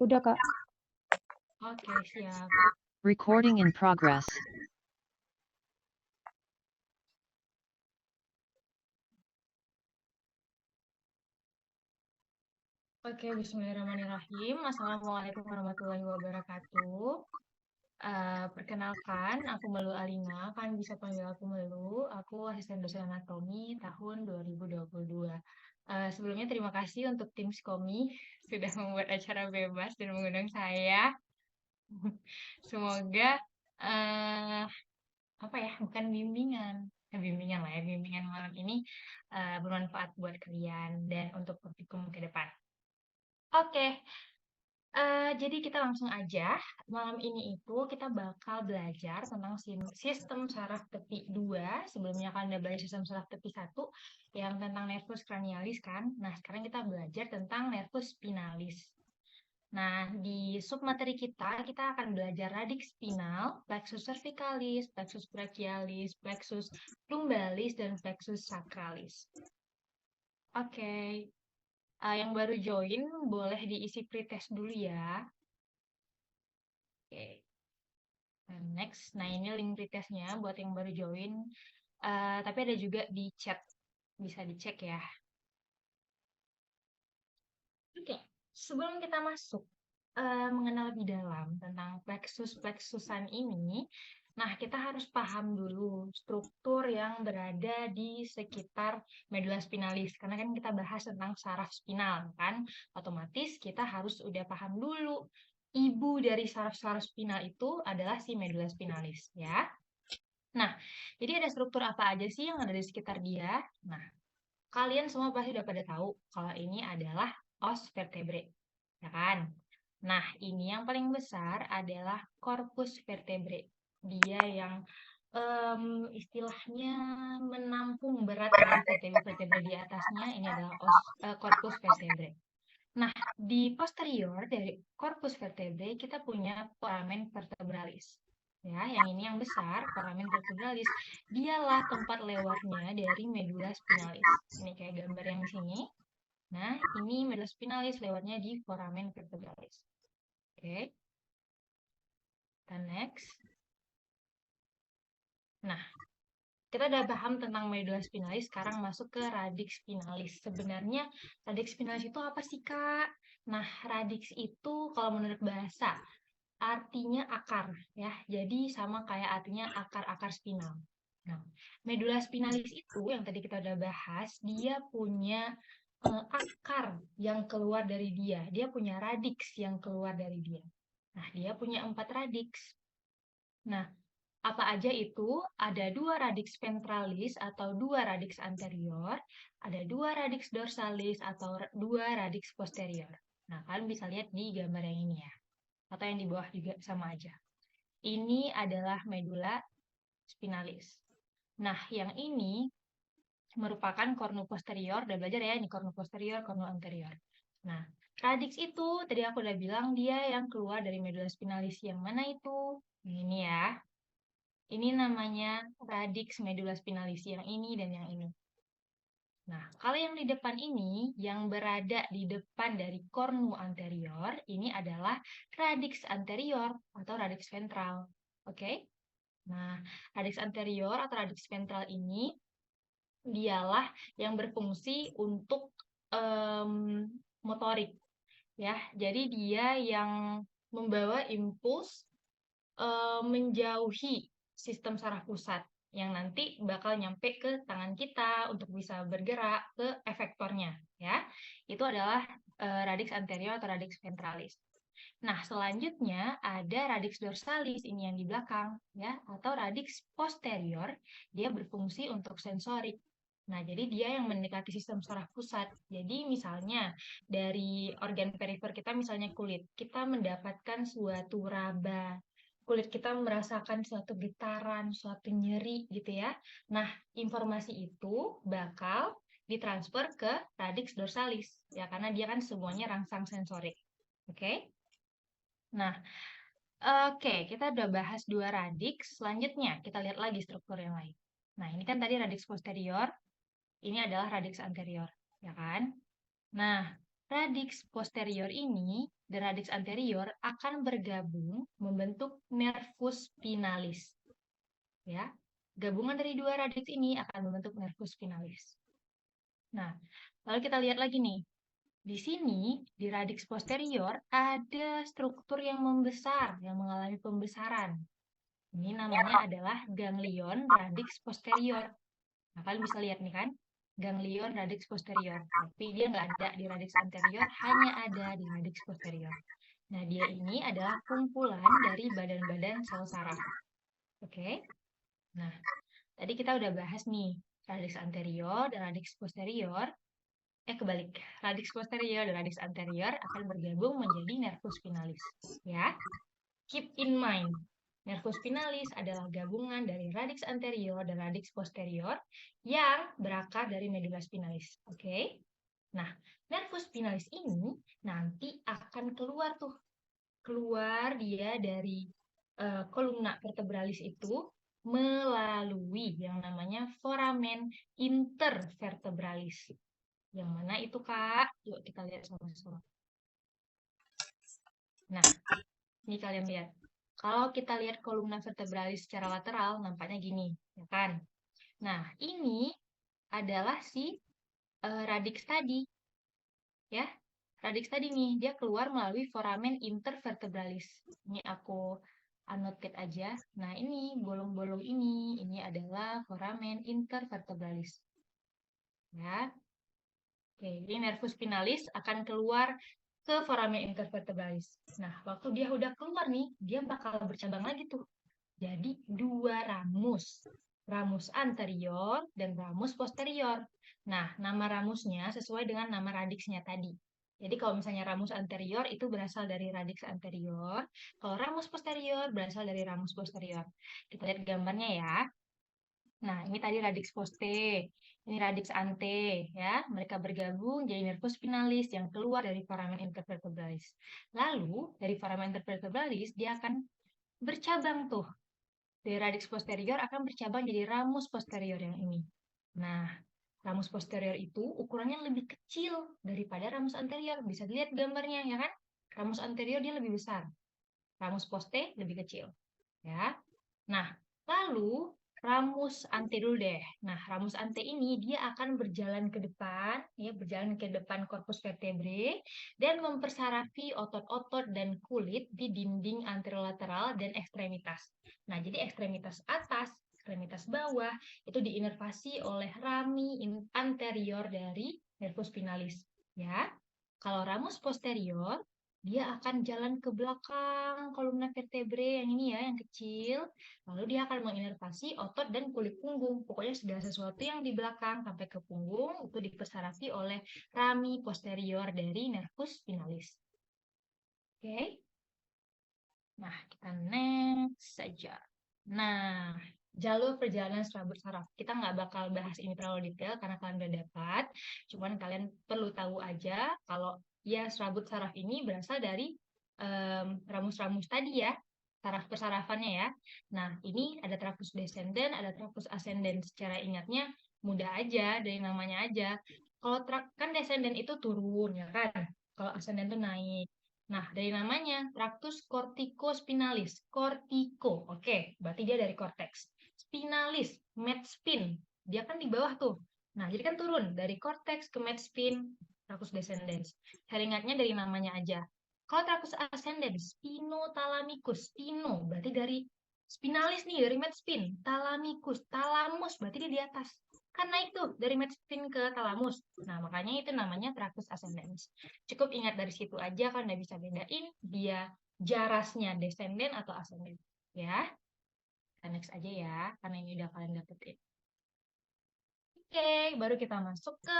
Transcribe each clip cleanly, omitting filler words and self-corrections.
Udah, Kak. Oke, siap. Recording in progress. Oke, bismillahirrahmanirrahim. Assalamualaikum warahmatullahi wabarakatuh. Perkenalkan, aku Melu Alina, kan bisa panggil aku Melu. Aku asisten dosen anatomi tahun 2022. Sebelumnya terima kasih untuk tim Skomi sudah membuat acara bebas dan mengundang saya. Semoga eh apa ya, bukan bimbingan. Bimbingan lah ya, bimbingan malam ini bermanfaat buat kalian dan untuk praktikum ke depan. Oke, jadi kita langsung aja. Malam ini itu kita bakal belajar tentang sistem saraf tepi 2. Sebelumnya kan udah belajar sistem saraf tepi 1 yang tentang nervus cranialis kan. Nah, sekarang kita belajar tentang nervus spinalis. Nah, di submateri kita akan belajar radix spinal, plexus cervicalis, plexus brachialis, plexus lumbalis, dan plexus sacralis. Oke. Yang baru join boleh diisi pretest dulu ya. Oke. Next. Nah, ini link pretestnya buat yang baru join. Tapi ada juga di chat. Bisa dicek ya. Oke. Sebelum kita masuk mengenal lebih dalam tentang plexus-plexusan ini, nah kita harus paham dulu struktur yang berada di sekitar medula spinalis. Karena kan kita bahas tentang saraf spinal, kan? Otomatis kita harus udah paham dulu ibu dari saraf-saraf spinal itu adalah si medula spinalis, ya. Nah, jadi ada struktur apa aja sih yang ada di sekitar dia? Nah, kalian semua pasti udah pada tahu kalau ini adalah os vertebrae, ya kan? Nah, ini yang paling besar adalah corpus vertebrae. Dia yang istilahnya menampung berat dari vertebrae di atasnya. Ini adalah corpus vertebrae. Nah, di posterior dari corpus vertebrae kita punya foramen vertebralis. Ya, yang ini yang besar, foramen vertebralis. Dialah tempat lewatnya dari medula spinalis. Ini kayak gambar yang di sini. Nah, ini medula spinalis lewatnya di foramen vertebralis. Oke. Dan next. Nah, kita udah paham tentang medula spinalis, sekarang masuk ke radix spinalis. Sebenarnya radix spinalis itu apa sih, Kak? Nah, radix itu kalau menurut bahasa artinya akar, ya. Jadi sama kayak artinya akar-akar spinal. Nah, medula spinalis itu yang tadi kita udah bahas, dia punya akar yang keluar dari dia. Dia punya radix yang keluar dari dia. Nah, dia punya 4 radix. Nah, apa aja itu? Ada 2 radix ventralis atau 2 radix anterior, ada 2 radix dorsalis atau 2 radix posterior. Nah, kalian bisa lihat di gambar yang ini ya. Atau yang di bawah juga sama aja. Ini adalah medula spinalis. Nah, yang ini merupakan cornu posterior. Udah belajar ya, ini cornu posterior, cornu anterior. Nah, radix itu tadi aku udah bilang dia yang keluar dari medula spinalis. Yang mana itu? Ini ya. Ini namanya radix medula spinalis, yang ini dan yang ini. Nah, kalau yang di depan ini, yang berada di depan dari cornu anterior, ini adalah radix anterior atau radix ventral. Oke? Nah, radix anterior atau radix ventral ini, dialah yang berfungsi untuk motorik. Ya, jadi dia yang membawa impuls menjauhi sistem saraf pusat yang nanti bakal nyampe ke tangan kita untuk bisa bergerak ke efektornya, ya. Itu adalah radix anterior atau radix ventralis. Nah, selanjutnya ada radix dorsalis, ini yang di belakang, ya, atau radix posterior, dia berfungsi untuk sensorik. Nah, jadi dia yang mendekati sistem saraf pusat. Jadi misalnya dari organ perifer kita, misalnya kulit, kita mendapatkan suatu raba, kulit kita merasakan suatu getaran, suatu nyeri gitu ya. Nah, informasi itu bakal ditransfer ke radix dorsalis ya, karena dia kan semuanya rangsang sensorik. Oke? Nah, oke, kita udah bahas 2 radix. Selanjutnya kita lihat lagi struktur yang lain. Nah, ini kan tadi radix posterior, ini adalah radix anterior, ya kan? Nah, radix posterior ini dan radix anterior akan bergabung membentuk nervus spinalis. Ya, gabungan dari dua radix ini akan membentuk nervus spinalis. Nah, lalu kita lihat lagi nih. Di sini, di radix posterior, ada struktur yang membesar, yang mengalami pembesaran. Ini namanya adalah ganglion radix posterior. Nah, kalian bisa lihat nih kan, ganglion radix posterior. Tapi dia nggak ada di radix anterior, hanya ada di radix posterior. Nah, dia ini adalah kumpulan dari badan-badan sel saraf. Oke? Nah, tadi kita udah bahas nih, radix anterior dan radix posterior. Kebalik. Radix posterior dan radix anterior akan bergabung menjadi nervus spinalis. Ya, keep in mind. Nervus spinalis adalah gabungan dari radix anterior dan radix posterior yang berakar dari medula spinalis. Oke? Nah, nervus spinalis ini nanti akan keluar tuh. Keluar dia dari kolumna vertebralis itu melalui yang namanya foramen intervertebralis. Yang mana itu, Kak? Yuk kita lihat sama-sama. Nah, ini kalian lihat. Kalau kita lihat kolumna vertebralis secara lateral, nampaknya gini, ya kan? Nah, ini adalah si radix tadi, ya. Radix tadi nih, dia keluar melalui foramen intervertebralis. Ini aku annotate aja. Nah, ini bolong-bolong ini adalah foramen intervertebralis. Ya. Oke, jadi nervus spinalis akan keluar ke foramen intervertebralis. Nah, waktu dia udah keluar nih, dia bakal bercabang lagi tuh. Jadi dua ramus. Ramus anterior dan ramus posterior. Nah, nama ramusnya sesuai dengan nama radiksnya tadi. Jadi kalau misalnya ramus anterior itu berasal dari radix anterior, kalau ramus posterior berasal dari ramus posterior. Kita lihat gambarnya ya. Nah, ini tadi radix poste, ini radix ante, ya. Mereka bergabung jadi nervus spinalis yang keluar dari foramen intervertebralis. Lalu, dari foramen intervertebralis, dia akan bercabang tuh. Dari radix posterior akan bercabang jadi ramus posterior yang ini. Nah, ramus posterior itu ukurannya lebih kecil daripada ramus anterior. Bisa dilihat gambarnya, ya kan? Ramus anterior dia lebih besar. Ramus poste lebih kecil. Ya. Nah, lalu ramus ante dulu deh. Nah, ramus ante ini dia akan berjalan ke depan, ya, berjalan ke depan korpus vertebrae dan mempersarafi otot-otot dan kulit di dinding anterolateral dan ekstremitas. Nah, jadi ekstremitas atas, ekstremitas bawah itu diinervasi oleh rami anterior dari nervus spinalis, ya. Kalau ramus posterior dia akan jalan ke belakang kolumna vertebrae yang ini ya, yang kecil. Lalu dia akan menginervasi otot dan kulit punggung. Pokoknya segala sesuatu yang di belakang sampai ke punggung itu dipersarafi oleh rami posterior dari nervus spinalis. Oke? Nah, kita next saja. Nah, jalur perjalanan serabut saraf. Kita nggak bakal bahas ini terlalu detail karena kalian udah dapat. Cuman kalian perlu tahu aja kalau ya serabut saraf ini berasal dari ramus-ramus tadi ya, saraf persarafannya ya. Nah, ini ada trafus descendens, ada trafus ascendens. Secara ingatnya mudah aja dari namanya aja. Kalau kan descendens itu turun ya kan. Kalau ascendens itu naik. Nah, dari namanya tractus corticospinalis. Cortico. Oke, berarti dia dari cortex. Spinalis, medspin. Dia kan di bawah tuh. Nah, jadi kan turun dari cortex ke medspin, tractus descendens. Cara ingatnya dari namanya aja. Kalau tractus ascendens, spinothalamicus. Spino berarti dari spinalis nih, dari medspin. Thalamicus, thalamus berarti dia di atas. Kan naik tuh dari medspin ke thalamus. Nah, makanya itu namanya tractus ascendens. Cukup ingat dari situ aja kan udah bisa bedain dia jarasnya descendant atau ascendant. Ya, kita next aja ya, karena ini udah kalian dapetin. Oke, baru kita masuk ke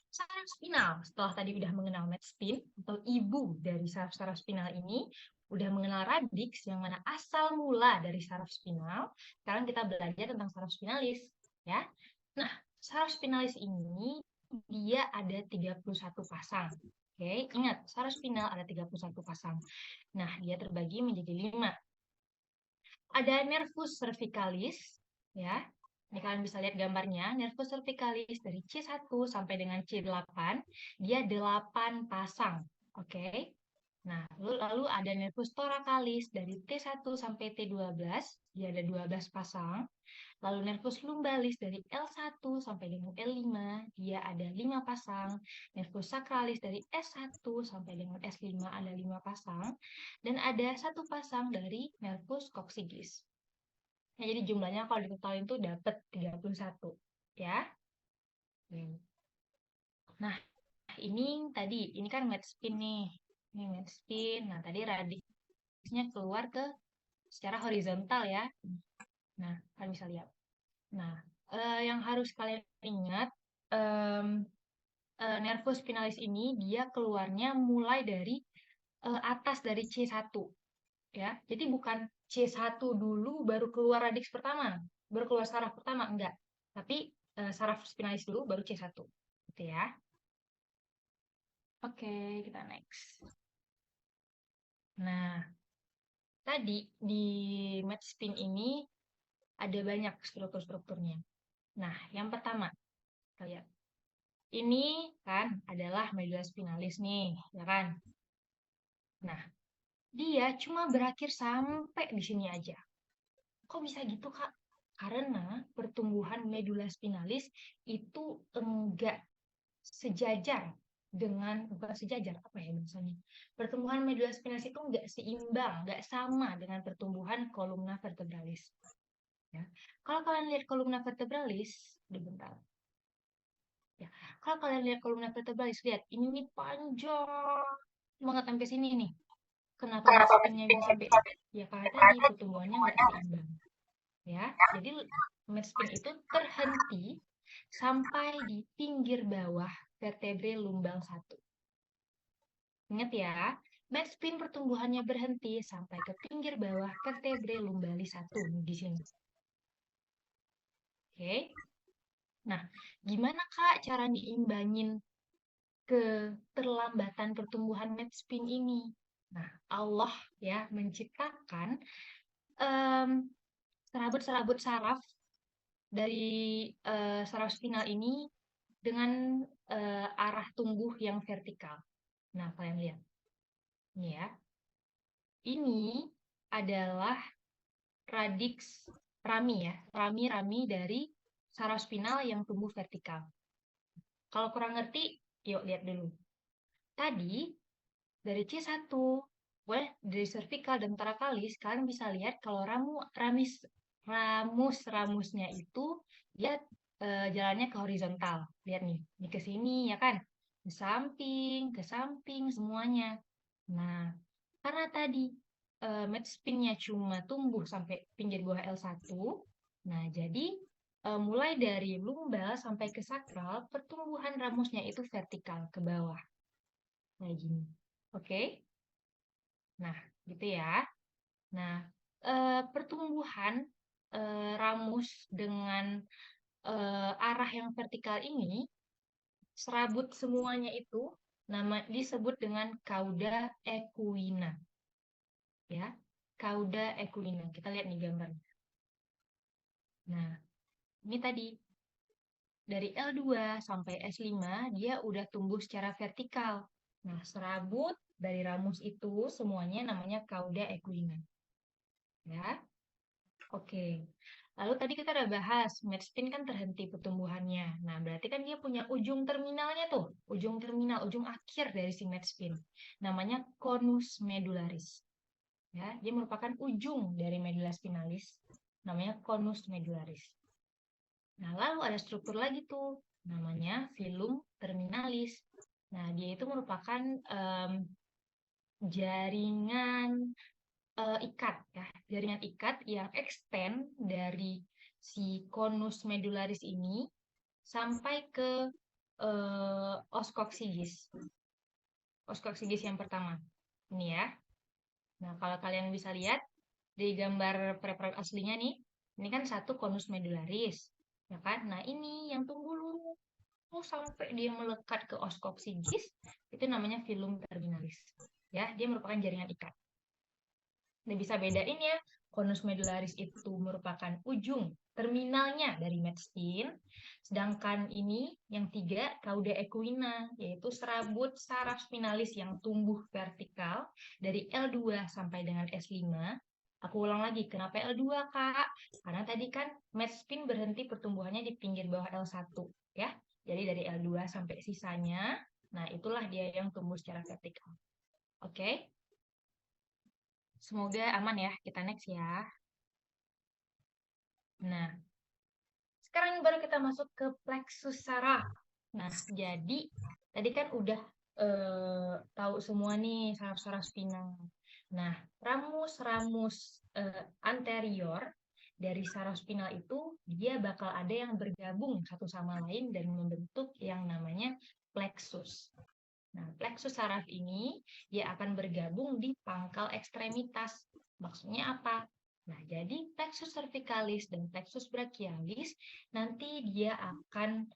saraf spinal. Setelah tadi udah mengenal medspin atau ibu dari saraf-saraf spinal ini, udah mengenal radix yang mana asal mula dari saraf spinal. Sekarang kita belajar tentang saraf spinalis, ya. Nah, saraf spinalis ini dia ada 31 pasang. Oke, ingat, saraf spinal ada 31 pasang. Nah, dia terbagi menjadi 5. Ada nervus cervicalis, ya. Ini kalian bisa lihat gambarnya, nervus cervicalis dari C1 sampai dengan C8, dia 8 pasang. Oke. Nah, lalu ada nervus thoracalis dari T1 sampai T12, dia ada 12 pasang. Lalu nervus lumbalis dari L1 sampai dengan L5, dia ada 5 pasang. Nervus sacralis dari S1 sampai dengan S5 ada 5 pasang. Dan ada 1 pasang dari nervus coccygeus. Nah, jadi jumlahnya kalau ditotalin tuh dapat 31, ya. Nah, ini kan med spin nih. Ini med spin. Nah, tadi radiusnya keluar ke secara horizontal ya. Nah, kalian bisa lihat. Nah, yang harus kalian ingat, nervus spinalis ini dia keluarnya mulai dari atas dari C1, ya. Jadi bukan C1 dulu baru keluar radiks pertama, baru keluar saraf pertama, enggak. Tapi saraf spinalis dulu baru C1. Gitu ya. Oke, kita next. Nah, tadi di med spin ini ada banyak struktur-strukturnya. Nah, yang pertama, kita lihat. Ini kan adalah medula spinalis nih, ya kan? Nah, dia cuma berakhir sampai di sini aja. Kok bisa gitu, Kak? Karena pertumbuhan medula spinalis itu enggak sejajar dengan, bukan sejajar, apa ya bahasanya? Pertumbuhan medula spinalis itu enggak seimbang, enggak sama dengan pertumbuhan kolumna vertebralis. Ya. Kalau kalian lihat kolumna vertebralis, bentar. Ya, kalau kalian lihat kolumna vertebralis, lihat ini nih panjang banget sampai sini nih. Kenapa spinnya bisa sampai? Ya karena tadi pertumbuhannya nggak seimbang. Ya, jadi spin itu terhenti sampai di pinggir bawah vertebre lumbal 1. Ingat ya, spin pertumbuhannya berhenti sampai ke pinggir bawah vertebre lumbalis 1 di sini. Oke. Nah, gimana Kak cara diimbangin keterlambatan pertumbuhan spin ini? Nah, Allah ya menciptakan serabut-serabut saraf dari saraf spinal ini dengan arah tumbuh yang vertikal. Nah, kalian lihat. Ini ya. Ini adalah radiks rami ya. Rami-rami dari saraf spinal yang tumbuh vertikal. Kalau kurang ngerti, yuk lihat dulu. Tadi dari C1, dari cervical dan thoracalis, kalian bisa lihat kalau ramusnya itu dia jalannya ke horizontal. Lihat nih, ini ke sini ya kan, ke samping semuanya. Nah, karena tadi spinnya cuma tumbuh sampai pinggir bawah L1, nah jadi mulai dari lumbal sampai ke sakral, pertumbuhan ramusnya itu vertikal ke bawah. Kayak gini. Oke? Nah, gitu ya. Nah, pertumbuhan ramus dengan arah yang vertikal ini, serabut semuanya itu disebut dengan cauda equina. Ya, cauda equina. Kita lihat nih gambarnya. Nah, ini tadi dari L2 sampai S5 dia udah tumbuh secara vertikal. Nah, serabut dari ramus itu semuanya namanya cauda equina. Ya. Oke. Lalu tadi kita udah bahas, medspin kan terhenti pertumbuhannya. Nah, berarti kan dia punya ujung terminalnya tuh. Ujung terminal, ujung akhir dari si medspin. Namanya conus medullaris. Ya, dia merupakan ujung dari medula spinalis. Namanya conus medullaris. Nah, lalu ada struktur lagi tuh. Namanya filum terminalis. Nah, dia itu merupakan jaringan ikat ya, jaringan ikat yang extend dari si conus medullaris ini sampai ke oskoksigis. Oskoksigis yang pertama. Ini ya. Nah, kalau kalian bisa lihat di gambar preparat aslinya nih, ini kan satu conus medullaris, ya kan? Nah, ini yang tunggu dulu sampai dia melekat ke oskoksigis, itu namanya filum terminalis. Ya, dia merupakan jaringan ikat. Nah, bisa bedain ya, konus medularis itu merupakan ujung terminalnya dari mediastin, sedangkan ini yang 3, cauda equina, yaitu serabut saraf spinalis yang tumbuh vertikal dari L2 sampai dengan S5. Aku ulang lagi, kenapa L2, Kak? Karena tadi kan mediastin berhenti pertumbuhannya di pinggir bawah L1, ya. Jadi dari L2 sampai sisanya, nah itulah dia yang tumbuh secara vertikal. Oke? Semoga aman ya. Kita next ya. Nah, sekarang baru kita masuk ke plexus saraf. Nah, jadi tadi kan udah tahu semua nih saraf-saraf spinal. Nah, ramus-ramus anterior dari saraf spinal itu dia bakal ada yang bergabung satu sama lain dan membentuk yang namanya plexus. Nah, plexus saraf ini dia akan bergabung di pangkal ekstremitas. Maksudnya apa? Nah, jadi plexus cervicalis dan plexus brachialis nanti dia akan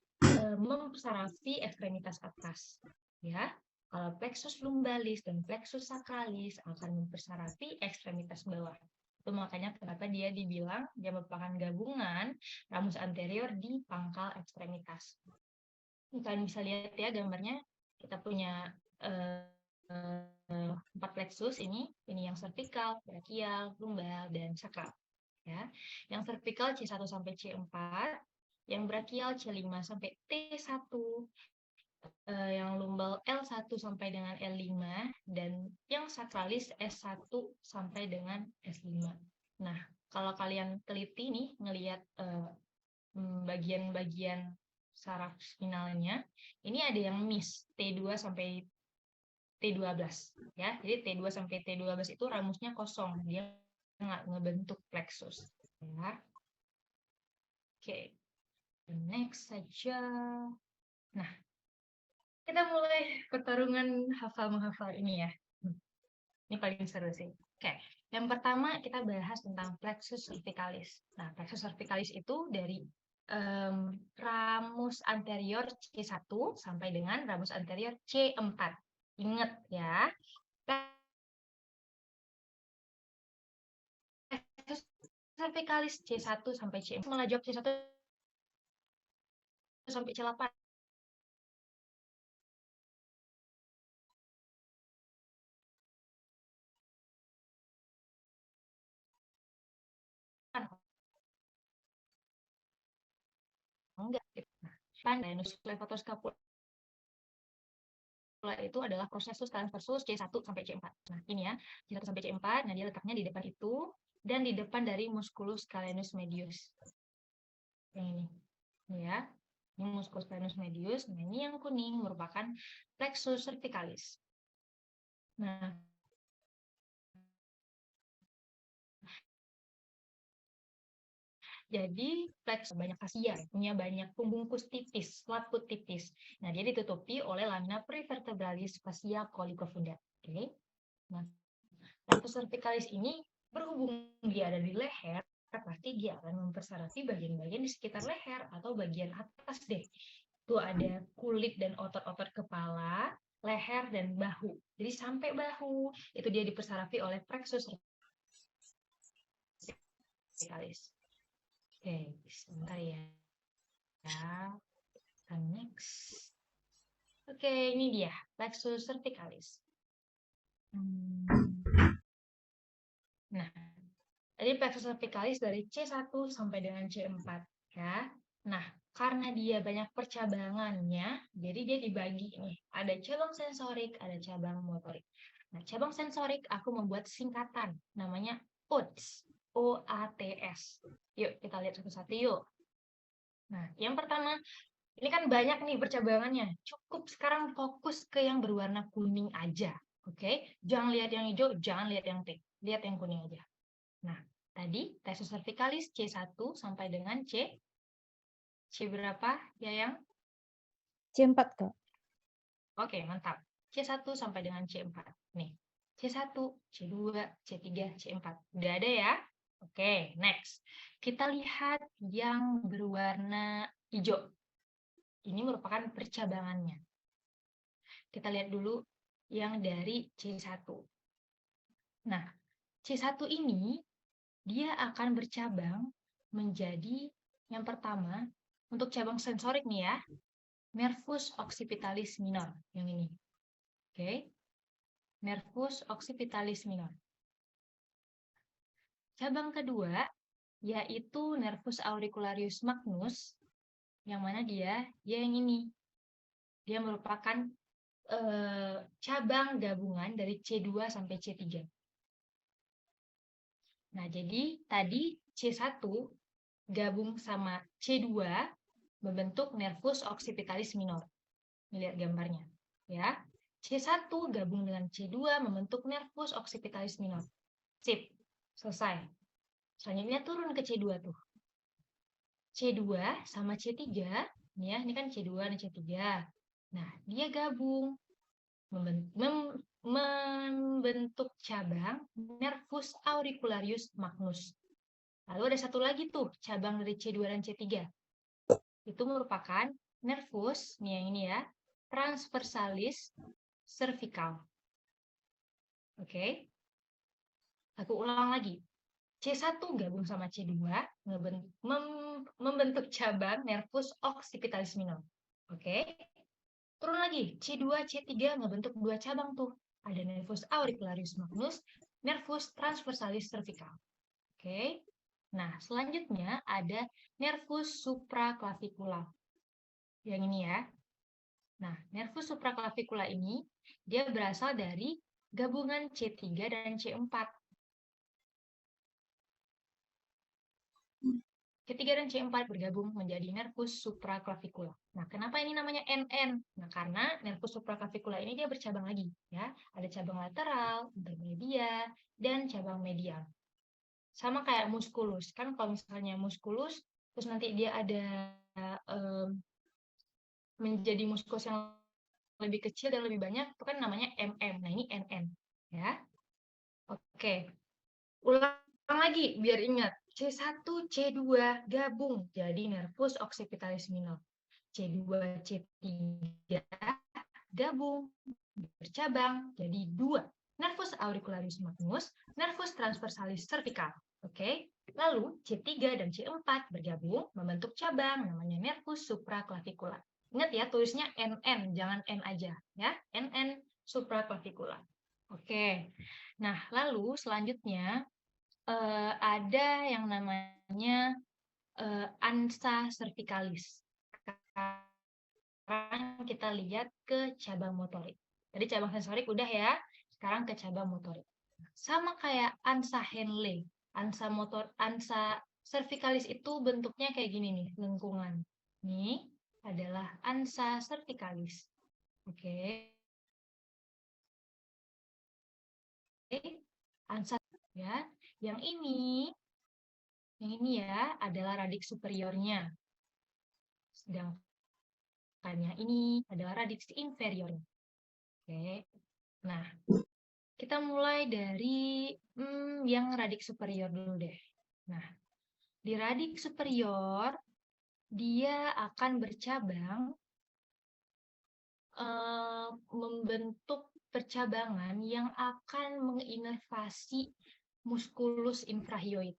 memsarafi ekstremitas atas, ya. Kalau plexus lumbalis dan plexus sacralis akan mempersarafi ekstremitas bawah. Itu makanya kenapa dia dibilang dia merupakan gabungan ramus anterior di pangkal ekstremitas. Kalian bisa lihat ya gambarnya, kita punya 4 plexus ini yang vertikal, brachial, lumbal, dan sakral. Ya. Yang vertikal C1 sampai C4, yang brachial C5 sampai T1, yang lumbal L1 sampai dengan L5, dan yang sakralis S1 sampai dengan S5. Nah, kalau kalian teliti nih ngelihat bagian-bagian saraf spinalnya, ini ada yang miss T2 sampai T12 ya. Jadi T2 sampai T12 itu ramusnya kosong, dia nggak ngebentuk plexus ya. Oke, next saja. Nah, kita mulai pertarungan hafal-menghafal ini ya. Ini paling seru sih. Oke, yang pertama kita bahas tentang plexus cervicalis. Nah, plexus cervicalis itu dari ramus anterior C1 sampai dengan ramus anterior C4. Ingat ya, plexus cervicalis C1 sampai C4. Malah jawab C1 sampai C8. Enggak. Nah, Venus scapula itu adalah prosesus transversus C1 sampai C4. Nah, ini ya, C1 sampai C4, nah dia letaknya di depan itu, dan di depan dari musculus calenus medius. Yang ini ya, ini musculus calenus medius, nah ini yang kuning merupakan plexus cervicalis. Nah, jadi plexus banyak fasia, punya banyak pembungkus tipis, laput tipis. Nah, dia ditutupi oleh lamina prevertebralis fascia collicofunda. Oke. Nah, plexus cervicalis ini berhubung dia ada di leher, pasti dia akan mempersarafi bagian-bagian di sekitar leher atau bagian atas deh. Itu ada kulit dan otot-otot kepala, leher, dan bahu. Jadi sampai bahu, itu dia dipersarafi oleh plexus cervicalis. Oke, sebentar ya. Next. Oke, ini dia, plexus cervicalis. Nah, tadi plexus cervicalis dari C1 sampai dengan C4 ya. Nah, karena dia banyak percabangannya, jadi dia dibagi nih. Ada cabang sensorik, ada cabang motorik. Nah, cabang sensorik aku membuat singkatan, namanya OATS. OATS. Yuk, kita lihat satu-satu yuk. Nah, yang pertama, ini kan banyak nih percabangannya. Cukup sekarang fokus ke yang berwarna kuning aja. Oke? Jangan lihat yang hijau, jangan lihat yang pink. Lihat yang kuning aja. Nah, tadi plexus cervicalis C1 sampai dengan C berapa ya yang? C4, Kak. Oke, mantap. C1 sampai dengan C4. Nih, C1, C2, C3, C4. Udah ada ya? Oke, next. Kita lihat yang berwarna hijau. Ini merupakan percabangannya. Kita lihat dulu yang dari C1. Nah, C1 ini dia akan bercabang menjadi yang pertama untuk cabang sensorik nih ya, nervus occipitalis minor yang ini. Oke. Nervus occipitalis minor. Cabang kedua yaitu nervus auricularius magnus, yang mana dia yang ini. Dia merupakan cabang gabungan dari C2 sampai C3. Nah, jadi tadi C1 gabung sama C2 membentuk nervus occipitalis minor. Lihat gambarnya, ya. C1 gabung dengan C2 membentuk nervus occipitalis minor. Sip, selesai. Selanjutnya turun ke C2 tuh. C2 sama C3, nih ya, ini kan C2 dan C3. Nah, dia gabung membentuk cabang nervus auricularius magnus. Lalu ada satu lagi tuh, cabang dari C2 dan C3. Itu merupakan nervus, nih yang ini ya, transversalis cervical. Oke. Aku ulang lagi. C1 gabung sama C2 membentuk cabang nervus occipitalis minor. Oke. Turun lagi, C2, C3 ngebentuk dua cabang tuh. Ada nervus auricularius magnus, nervus transversalis cervical. Oke. Nah, selanjutnya ada nervus supraclavicular. Yang ini ya. Nah, nervus supraclavicular ini dia berasal dari gabungan C3 dan C4. C3 dan C4 bergabung menjadi nervus supraclavicular. Nah, kenapa ini namanya NN? Nah, karena nervus supraclavicular ini dia bercabang lagi, ya. Ada cabang lateral, intermedia, dan cabang medial. Sama kayak musculus. Kan kalau misalnya musculus, terus nanti dia ada menjadi muskulus yang lebih kecil dan lebih banyak, itu kan namanya MM. Nah, ini NN, ya. Oke. Ulang lagi biar ingat. C1, C2 gabung jadi nervus occipitalis minor. C2, C3 gabung bercabang jadi 2. Nervus auricularius magnus, nervus transversalis cervical. Oke. Lalu C3 dan C4 bergabung membentuk cabang namanya nervus supraclavicular. Ingat ya, tulisnya NN, jangan N aja ya. NN supraclavicular. Oke. Nah, lalu selanjutnya ada yang namanya ansa cervicalis. Sekarang kita lihat ke cabang motorik. Tadi cabang sensorik udah ya, sekarang ke cabang motorik. Sama kayak ansa Henle, ansa cervicalis itu bentuknya kayak gini nih, lengkungan. Ini adalah ansa cervicalis. Oke. Ansa ya. Yang ini ya adalah radix superiornya. Sedangkan yang ini adalah radix inferiornya. Oke. Nah, kita mulai dari yang radix superior dulu deh. Nah, di radix superior dia akan bercabang membentuk percabangan yang akan menginervasi musculus infrahyoid.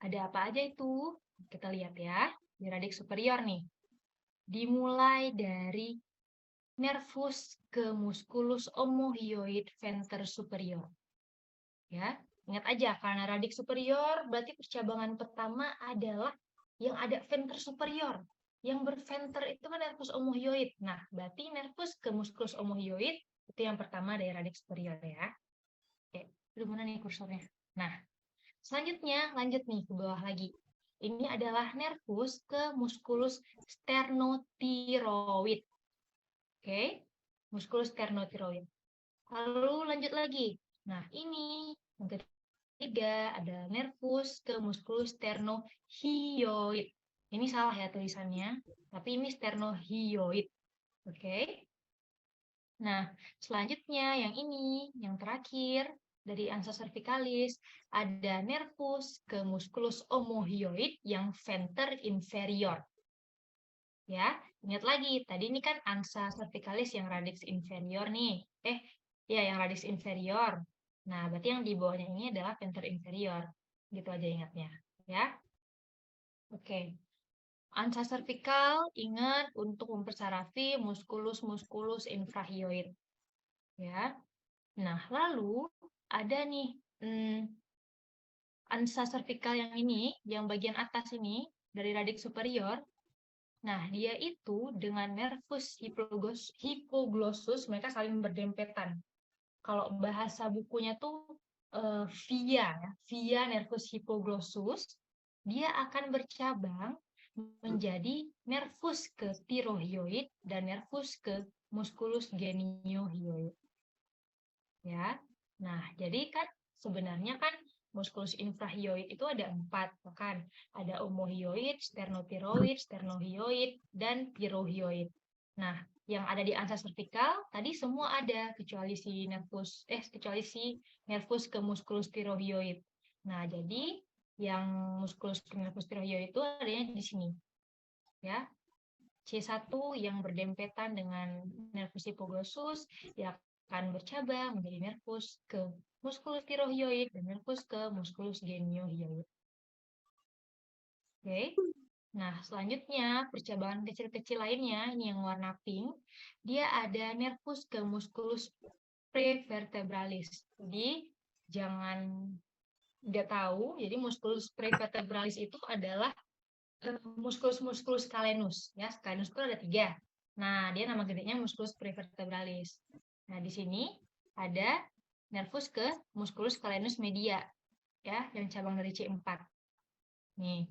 Ada apa aja itu? Kita lihat ya, di radix superior nih. Dimulai dari nervus ke musculus omohyoid venter superior. Ya, ingat aja, karena radix superior berarti percabangan pertama adalah yang ada venter superior. Yang berventer itu kan nervus omohyoid. Nah, berarti nervus ke musculus omohyoid itu yang pertama dari radix superior ya. Oke, di mana nih kursornya? Nah, selanjutnya lanjut nih ke bawah lagi. Ini adalah nervus ke musculus sternothyroid. Oke, musculus sternothyroid. Lalu lanjut lagi. Nah, ini yang ketiga ada nervus ke musculus sternohyoid. Ini salah ya tulisannya, tapi ini sternohyoid. Oke. Nah, selanjutnya yang ini, yang terakhir dari ansa cervicalis ada nervus ke musculus omohyoid yang venter inferior. Ya, ingat lagi, tadi ini kan ansa cervicalis yang radix inferior nih. Ya, yang radix inferior. Nah, berarti yang di bawahnya ini adalah venter inferior. Gitu aja ingatnya, ya. Oke. Ansa cervical, ingat untuk mempersarafi muskulus infrahioid. Ya. Nah, lalu ada nih ansa cervical yang ini, yang bagian atas ini, dari radix superior. Nah, dia itu dengan nervus hipoglossus, mereka saling berdempetan. Kalau bahasa bukunya tuh via nervus hipoglossus, dia akan bercabang menjadi nervus ke tirohioid dan nervus ke musculus geniohyoid. Ya. Nah, jadi kan sebenarnya kan musculus infrahioid itu ada 4, kan? Ada omohyoid, sternotiroid, sternohyoid, dan pirohyoid. Nah, yang ada di ansa cervical tadi semua ada kecuali si nervus ke musculus tirohioid. Nah, jadi yang musculus ke nervus tirohioid itu adanya di sini. Ya. C1 yang berdempetan dengan nervus hipoglossus ya akan bercabang menjadi nervus ke musculus tirohioid dan nervus ke musculus geniohyoid. Oke. Nah, selanjutnya percabangan kecil-kecil lainnya ini yang warna pink, dia ada nervus ke musculus prevertebralis. Jadi jangan nggak tahu, jadi musculus prevertebralis itu adalah musculus calenus, ya. Calenus itu ada 3. Nah, dia nama gedenya musculus prevertebralis. Nah, di sini ada nervus ke musculus calenus media, ya, yang cabang dari C4. Nih.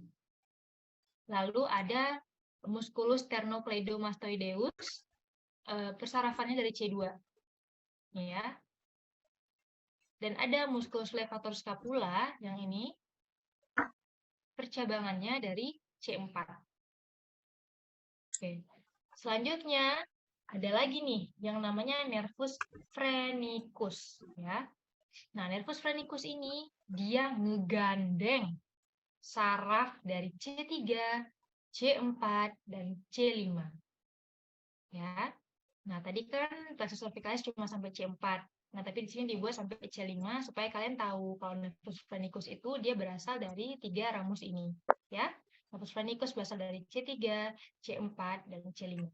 Lalu ada musculus sternocleidomastoideus, persarafannya dari C2. Nih ya. Dan ada musculus levator scapula yang ini percabangannya dari C4. Oke. Selanjutnya ada lagi nih yang namanya nervus phrenicus, ya. Nah, nervus phrenicus ini dia ngegandeng saraf dari C3, C4, dan C5. Ya. Nah, tadi kan plexus cervicalis cuma sampai C4. Nah, tapi di sini dibuat sampai C5 supaya kalian tahu kalau nervus phrenicus itu dia berasal dari 3 ramus ini, ya. Nervus phrenicus berasal dari C3, C4, dan C5.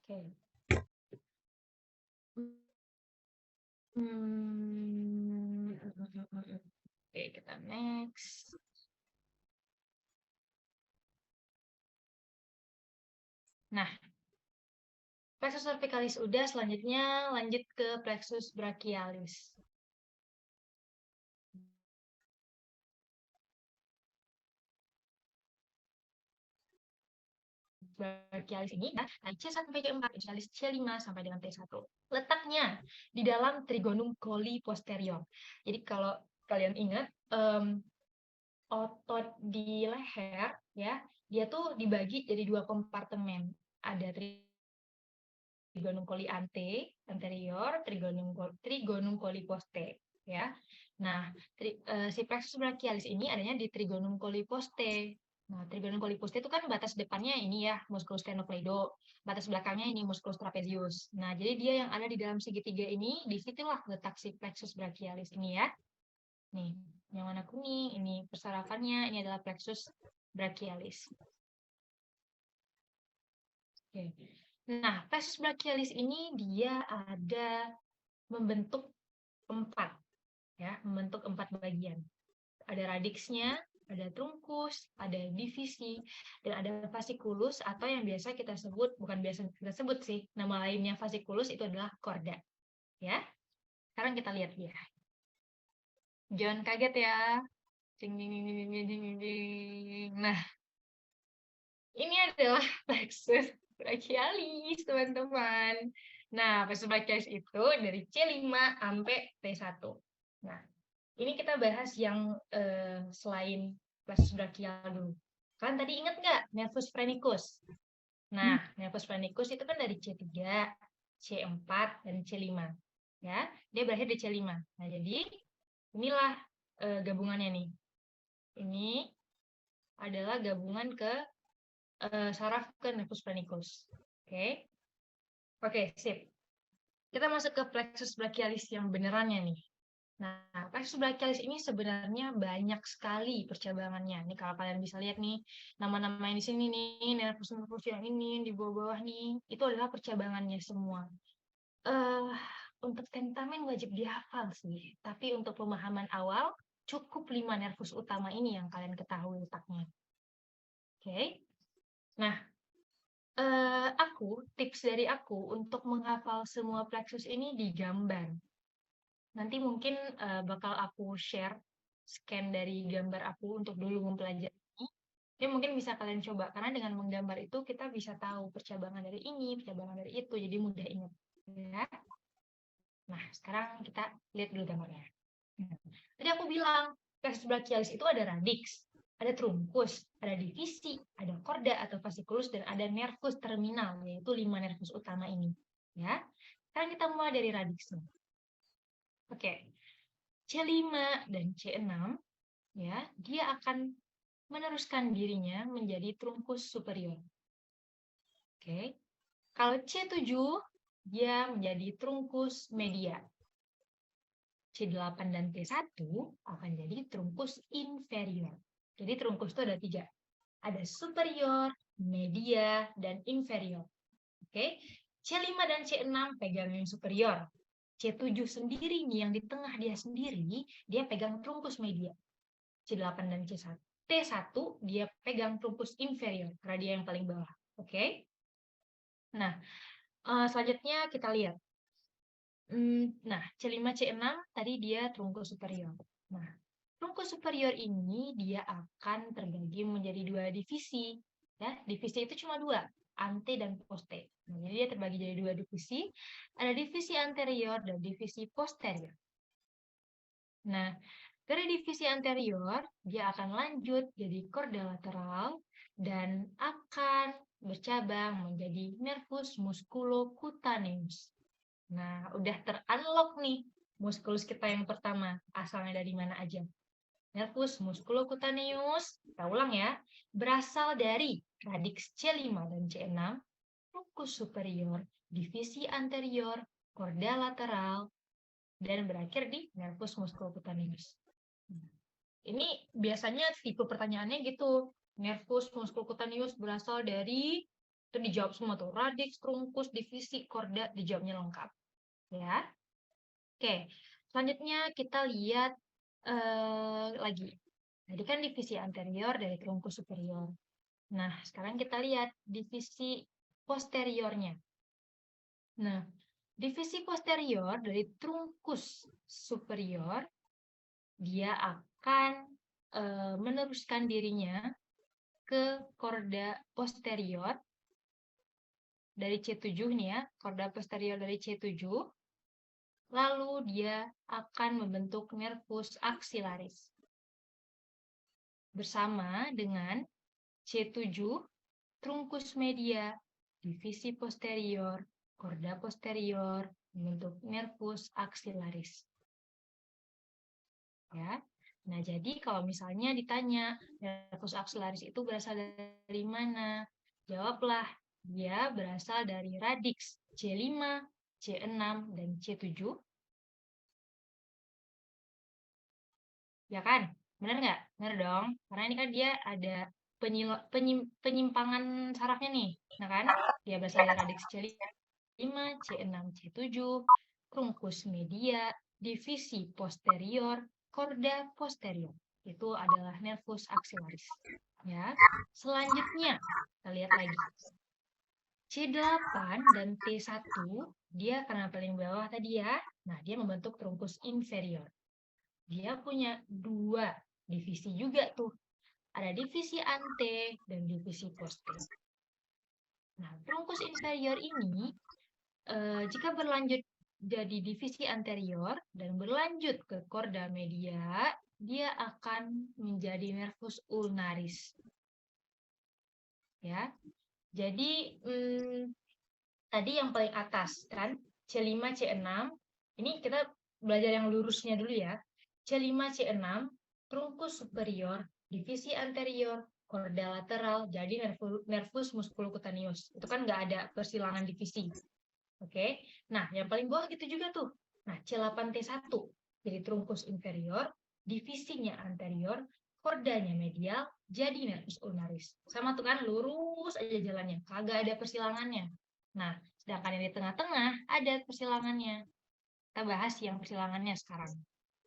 Oke. Oke, kita next. Nah, plexus cervicalis udah, selanjutnya lanjut ke plexus brachialis. Brachialis ini dari C1 sampai C4, brachialis C5 sampai dengan T1. Letaknya di dalam trigonum colli posterior. Jadi kalau kalian ingat, otot di leher, ya, dia tuh dibagi jadi 2 kompartemen. Ada trigonum colli anterior, trigonum colli poste, ya. Nah, si plexus brachialis ini adanya di trigonum colli poste. Nah, trigonum colli poste itu kan batas depannya ini ya, musculus sternocleido, batas belakangnya ini musculus trapezius. Nah, jadi dia yang ada di dalam segitiga ini, disitulah letak si plexus brachialis ini ya. Nih, yang warna kuning, ini persarafannya, ini adalah plexus brachialis. Oke. Nah, plexus brachialis ini dia ada membentuk 4, ya, membentuk 4 bagian. Ada radiksnya, ada trunkus, ada divisi, dan ada fasciculus atau yang biasa kita sebut, bukan biasa kita sebut sih, nama lainnya fasciculus itu adalah korda. Ya. Sekarang kita lihat dia. Jangan kaget ya. Ding, ding, ding, ding, ding, ding, ding. Nah, ini adalah plexus brachialis, teman-teman. Nah, plexus brachialis itu dari C5 sampai T1. Nah, ini kita bahas yang selain plexus brachial dulu. Kalian tadi ingat nggak nervus phrenicus? Nah, nervus phrenicus itu kan dari C3, C4, dan C5. Ya, dia berakhir di C5. Nah, jadi inilah gabungannya nih. Ini adalah gabungan ke saraf ke nervus phrenicus. Oke. Oke, sip. kita masuk ke plexus brachialis yang benerannya nih. Nah, plexus brachialis ini sebenarnya banyak sekali percabangannya. Nih kalau kalian bisa lihat nih, nama-nama yang di sini nih, nervus-nervus yang ini, di bawah-bawah nih, itu adalah percabangannya semua. Untuk tentamen wajib dihafal sih, tapi untuk pemahaman awal, cukup 5 nervus utama ini yang kalian ketahui letaknya. Oke? Nah, tips dari aku untuk menghafal semua plexus ini digambar. Nanti mungkin bakal aku share scan dari gambar aku untuk dulu mempelajari ini. Ya mungkin bisa kalian coba, karena dengan menggambar itu kita bisa tahu percabangan dari ini, percabangan dari itu, jadi mudah ingat. Ya. Nah, sekarang kita lihat dulu gambarnya. Tadi aku bilang, plexus brachialis itu ada radix, ada trunkus, ada divisi, ada korda atau fasciculus, dan ada nervus terminal, yaitu 5 nervus utama ini. Ya. Sekarang kita mulai dari radixnya. Oke, C5 dan C6, ya, dia akan meneruskan dirinya menjadi trunkus superior. Oke, kalau C7, dia menjadi trunkus media. C8 dan T1 akan jadi trunkus inferior. Jadi trunkus itu ada 3. Ada superior, media, dan inferior. Oke, C5 dan C6 pegang yang superior. C7 sendiri nih, yang di tengah dia sendiri, dia pegang trunkus media. C8 dan C1. T1 dia pegang trunkus inferior, karena dia yang paling bawah. Oke? Nah, selanjutnya kita lihat. Nah, C5, C6 tadi dia trunkus superior. Nah, trunkus superior ini dia akan terbagi menjadi 2 divisi. Ya, divisi itu cuma 2, ante dan poste. Nah, jadi dia terbagi jadi 2 divisi. Ada divisi anterior dan divisi posterior. Nah, dari divisi anterior, dia akan lanjut jadi korda lateral dan akan bercabang menjadi nervus musculocutaneus. Nah, udah ter-unlock nih muskulus kita yang pertama. Asalnya dari mana aja? Nervus musculocutaneus, kita ulang ya, berasal dari radix C5 dan C6, trunkus superior, divisi anterior, korda lateral, dan berakhir di nervus musculocutaneus. Ini biasanya tipe pertanyaannya gitu. Nervus musculocutaneus berasal dari, itu dijawab semua tuh, radix, trunkus, divisi, korda, dijawabnya lengkap. Ya. Oke, selanjutnya kita lihat lagi. Tadi kan divisi anterior dari trunkus superior. Nah, sekarang kita lihat divisi posteriornya. Nah, divisi posterior dari trunkus superior, dia akan meneruskan dirinya ke korda posterior dari C7 nih ya, korda posterior dari C7. Lalu dia akan membentuk nervus axillaris. Bersama dengan C7, trunkus media, divisi posterior, korda posterior, membentuk nervus axillaris. Ya. Nah, jadi kalau misalnya ditanya nervus axillaris itu berasal dari mana? Jawablah, dia berasal dari radix C5, C6, dan C7. Ya kan? Benar nggak? Benar dong. Karena ini kan dia ada penyimpangan sarafnya nih. Nah kan? Dia berasal dari radix C5, C6, C7, trunkus media, divisi posterior, korda posterior. Itu adalah nervus axillaris. Ya. Selanjutnya, kita lihat lagi. C8 dan T1, dia karena paling bawah tadi ya. Nah, dia membentuk trunkus inferior. Dia punya 2 divisi juga tuh. Ada divisi ante dan divisi poste. Nah, trunkus inferior ini jika berlanjut jadi divisi anterior dan berlanjut ke korda media, dia akan menjadi nervus ulnaris. Ya. Jadi tadi yang paling atas kan C5 C6. Ini kita belajar yang lurusnya dulu ya. C5 C6, trunkus superior, divisi anterior, korda lateral, jadi nervus musculocutaneus. Itu kan nggak ada persilangan divisi. Oke. Nah, yang paling bawah gitu juga tuh. Nah, C8T1 jadi trunkus inferior, divisinya anterior, kordanya medial, jadi nervus ulnaris. Sama tuh kan, lurus aja jalannya, kagak ada persilangannya. Nah, sedangkan yang di tengah-tengah ada persilangannya. Kita bahas yang persilangannya sekarang.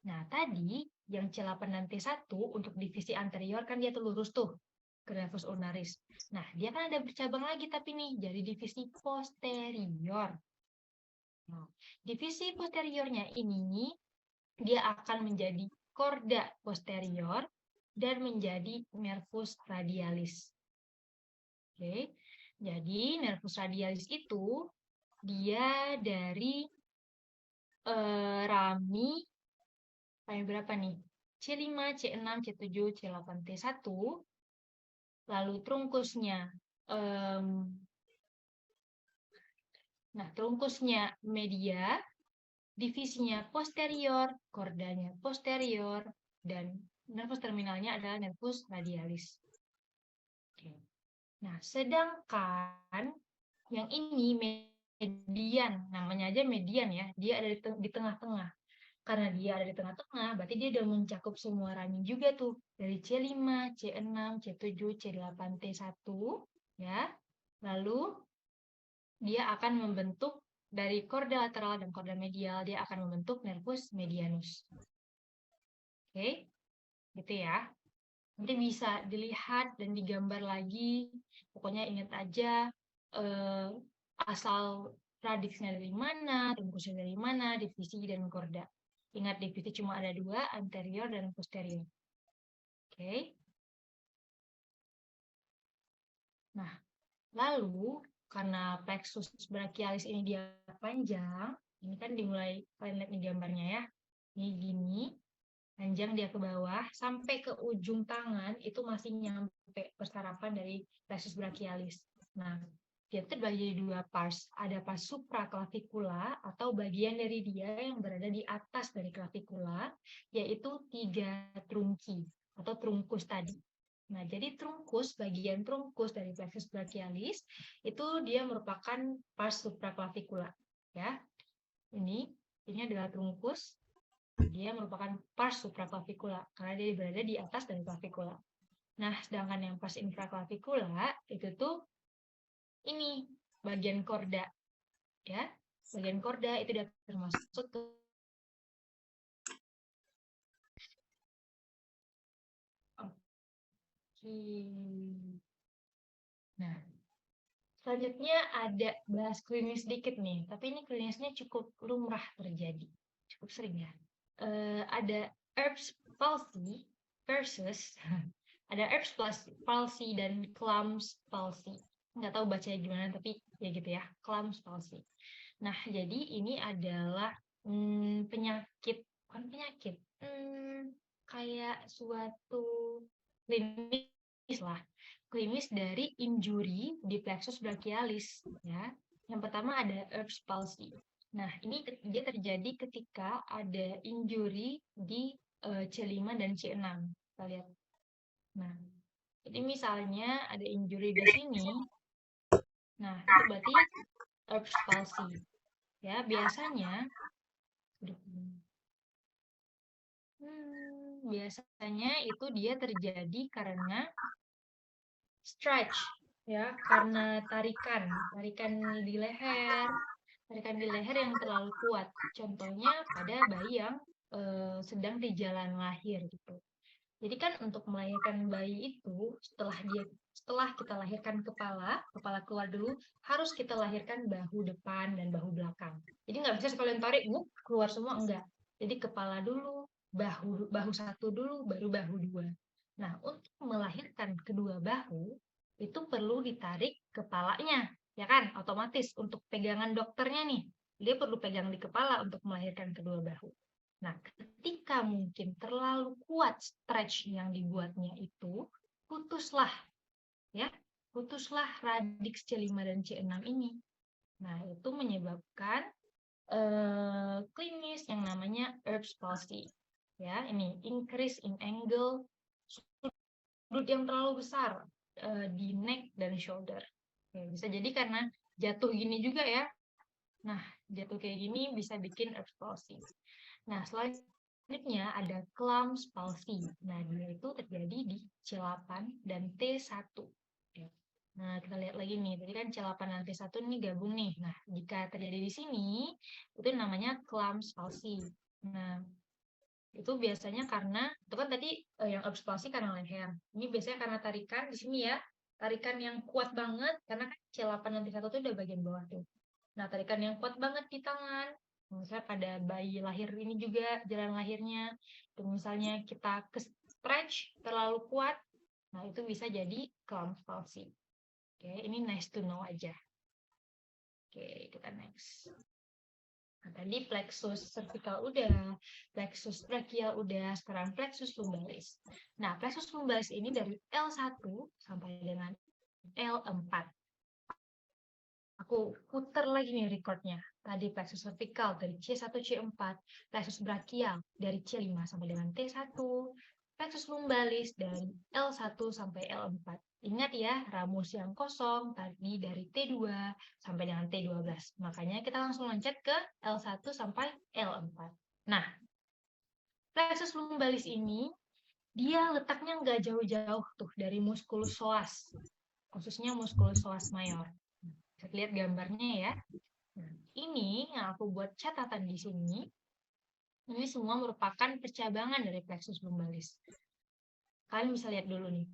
Nah, tadi yang C8 dan T1 untuk divisi anterior kan dia tuh lurus tuh ke nervus ulnaris. Nah, dia kan ada bercabang lagi tapi nih jadi divisi posterior. Nah, divisi posteriornya ini dia akan menjadi korda posterior dan menjadi nervus radialis. Oke. Jadi nervus radialis itu dia dari rami paling berapa nih? C5, C6, C7, C8, T1. Lalu trunkusnya nah, trunkusnya media, divisinya posterior, kordanya posterior, dan nervus terminalnya adalah nervus radialis. Oke. Nah, sedangkan yang ini median, namanya aja median ya, dia ada di tengah-tengah. Karena dia ada di tengah-tengah, berarti dia udah mencakup semua rami juga tuh. Dari C5, C6, C7, C8, T1, ya. Lalu dia akan membentuk dari korda lateral dan korda medial, dia akan membentuk nervus medianus. Oke, gitu ya. Nanti bisa dilihat dan digambar lagi. Pokoknya ingat aja asal radiksnya dari mana, trunkusnya dari mana, divisi dan korda. Ingat divisi cuma ada dua, anterior dan posterior. Oke. Nah, lalu karena plexus brachialis ini dia panjang, ini kan dimulai, kalian lihat nih gambarnya ya. Ini gini, panjang dia ke bawah, sampai ke ujung tangan itu masih nyampe persarapan dari plexus brachialis. Nah, dia terbagi jadi dua pars. Ada pars supraclavicular atau bagian dari dia yang berada di atas dari clavikula, yaitu 3 trunki atau trunkus tadi. Nah, jadi trunkus, bagian trunkus dari plexus brachialis itu dia merupakan pars supraclavicular, ya. Ini adalah trunkus, dia merupakan pars supraclavicular karena dia berada di atas dari clavikula. Nah, sedangkan yang pars infraclavicular itu tuh ini bagian korda, ya. Bagian korda itu dia termasuk ke Nah, selanjutnya ada bahas klinis dikit nih, tapi ini klinisnya cukup lumrah terjadi, cukup sering ya. Ada Erb's palsy versus ada Erb's palsy dan Clam's palsy. Nggak tahu bacanya gimana, tapi ya gitu ya, Clam's palsy. Nah, jadi ini adalah penyakit, bukan penyakit, kayak suatu klinis lah, klinis dari injury di plexus brachialis, ya. Yang pertama ada Erb's palsy. Nah, ini dia terjadi ketika ada injury di C5 dan C6. Kita lihat. Nah, jadi misalnya ada injury di sini. Nah, itu berarti Erb's palsy. Ya, biasanya biasanya itu dia terjadi karena stretch, ya, karena tarikan di leher yang terlalu kuat. Contohnya pada bayi yang sedang di jalan lahir gitu. Jadi kan untuk melahirkan bayi itu setelah kita lahirkan kepala keluar dulu, harus kita lahirkan bahu depan dan bahu belakang. Jadi nggak bisa sekalian tarik, keluar semua, enggak. Jadi kepala dulu, bahu satu dulu, baru bahu dua. Nah, untuk melahirkan kedua bahu itu perlu ditarik kepalanya, ya kan? Otomatis untuk pegangan dokternya nih, dia perlu pegang di kepala untuk melahirkan kedua bahu. Nah, ketika mungkin terlalu kuat stretch yang dibuatnya itu, putuslah radiks C5 dan C6 ini. Nah, itu menyebabkan klinis yang namanya Erb's palsy. Ya, ini increase in angle, sudut yang terlalu besar di neck dan shoulder. Oke, bisa jadi karena jatuh gini juga ya, Nah, jatuh kayak gini bisa bikin Erb's palsy. Nah, selanjutnya ada Clamps palsy. Nah, dia itu terjadi di C8 dan T1. Ya. Nah, kita lihat lagi nih. Tadi kan C8 dan T1 ini gabung nih. Nah, jika terjadi di sini, itu namanya Clamps palsy. Nah, itu biasanya karena, itu kan tadi yang Erb's palsy karena leher. Ini biasanya karena tarikan di sini ya. Tarikan yang kuat banget, karena kan C8 dan T1 itu udah bagian bawah tuh. Nah, tarikan yang kuat banget di tangan. Misalnya pada bayi lahir ini juga, jalan lahirnya. Itu misalnya kita ke stretch terlalu kuat, nah itu bisa jadi clamp palsy. Oke, ini nice to know aja. Oke, kita next. Nah, tadi plexus cervical udah, plexus brachial udah, sekarang plexus lumbalis. Nah, plexus lumbalis ini dari L1 sampai dengan L4. Aku putar lagi nih recordnya. Tadi plexus cervical dari C1 C4, plexus brachial dari C5 sampai dengan T1, plexus lumbalis dari L1 sampai L4. Ingat ya, ramus yang kosong tadi dari T2 sampai dengan T12. Makanya kita langsung loncat ke L1 sampai L4. Nah, plexus lumbalis ini dia letaknya nggak jauh-jauh tuh dari musculus psoas, khususnya musculus psoas mayor. Bisa lihat gambarnya ya. Nah, ini yang aku buat catatan di sini. Ini semua merupakan percabangan dari plexus lumbalis. Kalian bisa lihat dulu nih.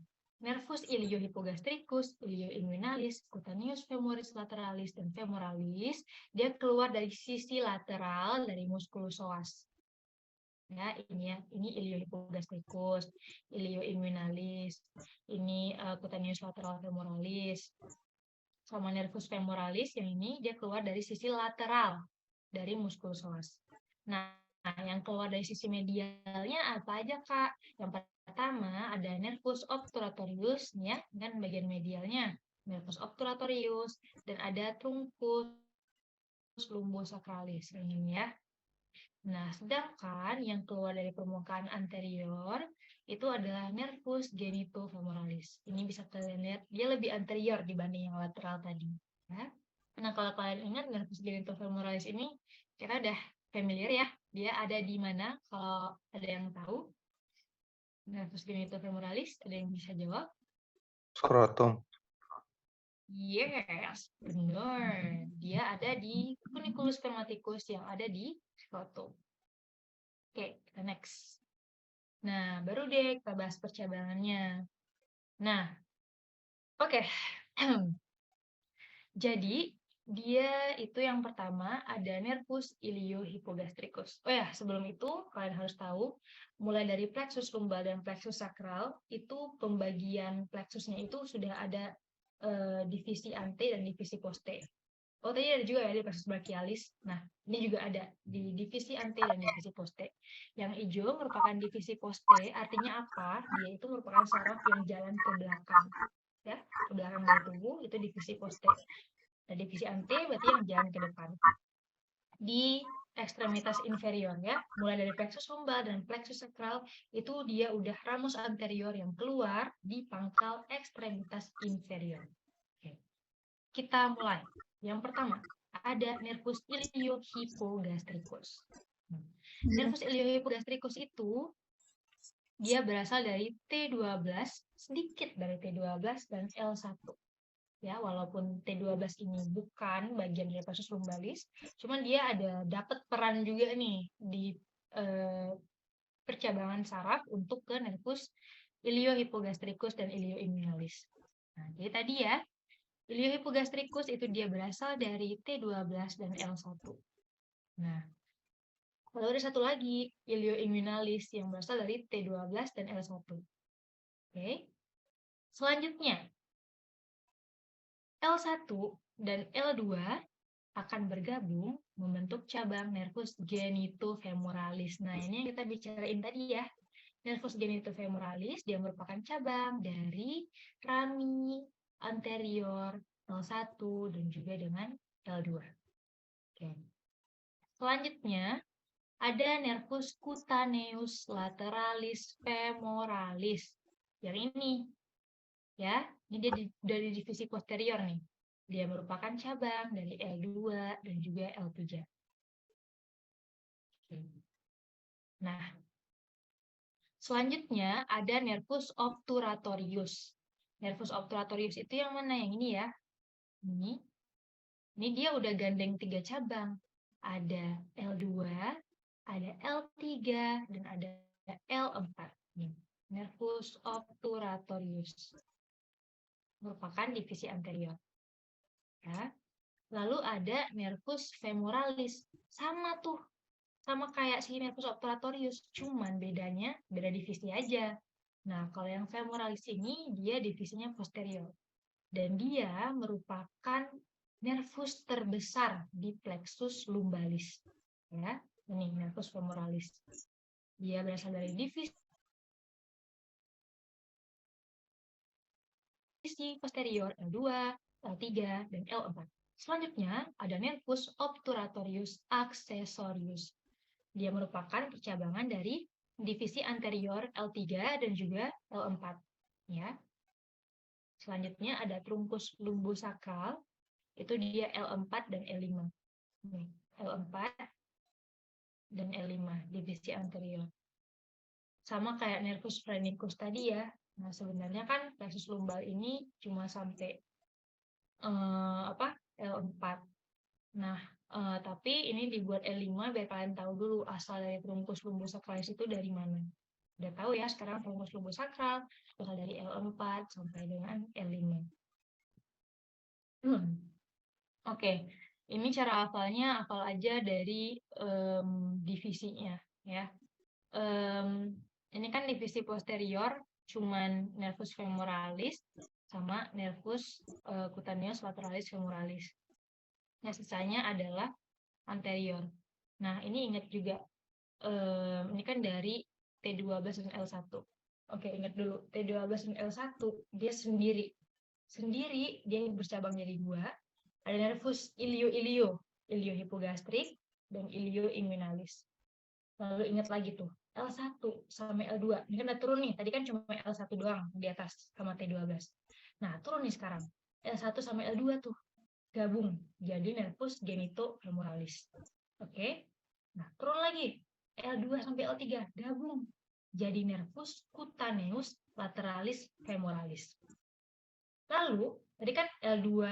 Nervus iliohypogastricus, ilioinguinalis, cutaneus femoris lateralis, dan femoralis, dia keluar dari sisi lateral dari musculus psoas. Ya, ini iliohypogastricus, ilioinguinalis, ini cutaneus lateral femoralis. Sama nervus femoralis yang ini dia keluar dari sisi lateral dari musculus psoas. Nah, yang keluar dari sisi medialnya apa aja, Kak? Yang pertama ada nervus obturatorius ya, dan bagian medialnya nervus obturatorius, dan ada truncus lumbosacralis ini ya. Nah, sedangkan yang keluar dari permukaan anterior itu adalah nervus genitofemoralis. Ini bisa kalian lihat, dia lebih anterior dibanding yang lateral tadi. Ya. Nah, kalau kalian ingat nervus genitofemoralis ini, kita udah familiar ya. Dia ada di mana? Kalau ada yang tahu, nervus genitofemoralis, ada yang bisa jawab? Skrotum. Yes, benar. Dia ada di funiculus spermaticus yang ada di skrotum. Oke, kita next. Nah, baru deh kita bahas percabangannya. Nah, oke. Jadi, dia itu yang pertama ada nervus iliohypogastricus. Oh ya, sebelum itu kalian harus tahu, mulai dari plexus lumbal dan plexus sakral, itu pembagian plexusnya itu sudah ada divisi ante dan divisi poste. Oh, tadi ada juga ya di plexus brachialis. Nah, ini juga ada di divisi ante dan divisi poste. Yang hijau merupakan divisi poste, artinya apa? Dia itu merupakan saraf yang jalan ke belakang. Ya, ke belakang dari tubuh, itu divisi poste. Nah, divisi ante berarti yang jalan ke depan. Di ekstremitas inferior ya, mulai dari plexus lumbal dan plexus sakral, itu dia udah ramus anterior yang keluar di pangkal ekstremitas inferior. Oke. Kita mulai. Yang pertama, ada nervus iliohypogastricus. Nervus iliohypogastricus itu dia berasal dari T12, sedikit dari T12 dan L1. Ya, walaupun T12 ini bukan bagian dari plexus lumbalis, cuman dia ada dapat peran juga nih di percabangan saraf untuk ke nervus iliohypogastricus dan ilioinguinalis. Nah, jadi tadi ya, iliohypogastricus itu dia berasal dari T12 dan L1. Nah, lalu ada satu lagi, ilioinguinalis yang berasal dari T12 dan L1. Oke. Selanjutnya, L1 dan L2 akan bergabung membentuk cabang nervus genitofemoralis. Nah, ini yang kita bicarain tadi ya. Nervus genitofemoralis dia merupakan cabang dari rami anterior L1 dan juga dengan L2. Oke. Selanjutnya ada nervus cutaneus lateralis femoralis. Yang ini ya, ini dia dari divisi posterior nih. Dia merupakan cabang dari L2 dan juga L3. Nah, selanjutnya ada nervus obturatorius. Nervus obturatorius itu yang mana? Yang ini ya. Ini dia udah gandeng 3 cabang. Ada L2, ada L3, dan ada L4. Nervus obturatorius merupakan divisi anterior. Ya. Lalu ada nervus femoralis. Sama tuh. Sama kayak si nervus obturatorius, cuman bedanya beda divisi aja. Nah, kalau yang femoralis ini dia divisinya posterior. Dan dia merupakan nervus terbesar di plexus lumbalis. Ya, ini nervus femoralis. Dia berasal dari divisi posterior L2, L3, dan L4. Selanjutnya ada nervus obturatorius accessorius. Dia merupakan percabangan dari divisi anterior L3 dan juga L4. Ya. Selanjutnya ada truncus lumbosakral, itu dia L4 dan L5. L4 dan L5, divisi anterior. Sama kayak nervus phrenicus tadi ya. Nah, sebenarnya kan plexus lumbal ini cuma sampai L4. Nah, tapi ini dibuat L5 biar kalian tahu dulu asal dari truncus lumbosakralis itu dari mana. Udah tahu ya sekarang truncus lumbosakral asal dari L4 sampai dengan L5. Oke, ini cara hafalnya hafal aja dari divisinya ya. Ini kan divisi posterior cuman nervus femoralis sama nervus cutaneus lateralis femoralis. Nah, sisanya adalah anterior. Nah, ini ingat juga, ini kan dari T12 dan L1. Oke, ingat dulu, T12 dan L1, dia sendiri. Sendiri, dia bercabang jadi 2. Ada nervus iliohipogastrik, dan ilioinguinalis. Lalu ingat lagi tuh, L1 sampai L2. Ini kan udah turun nih, tadi kan cuma L1 doang di atas sama T12. Nah, turun nih sekarang. L1 sampai L2 tuh gabung jadi nervus genitofemoralis. Oke. Nah, turun lagi. L2 sampai L3 gabung jadi nervus cutaneus lateralis femoralis. Lalu, tadi kan L2,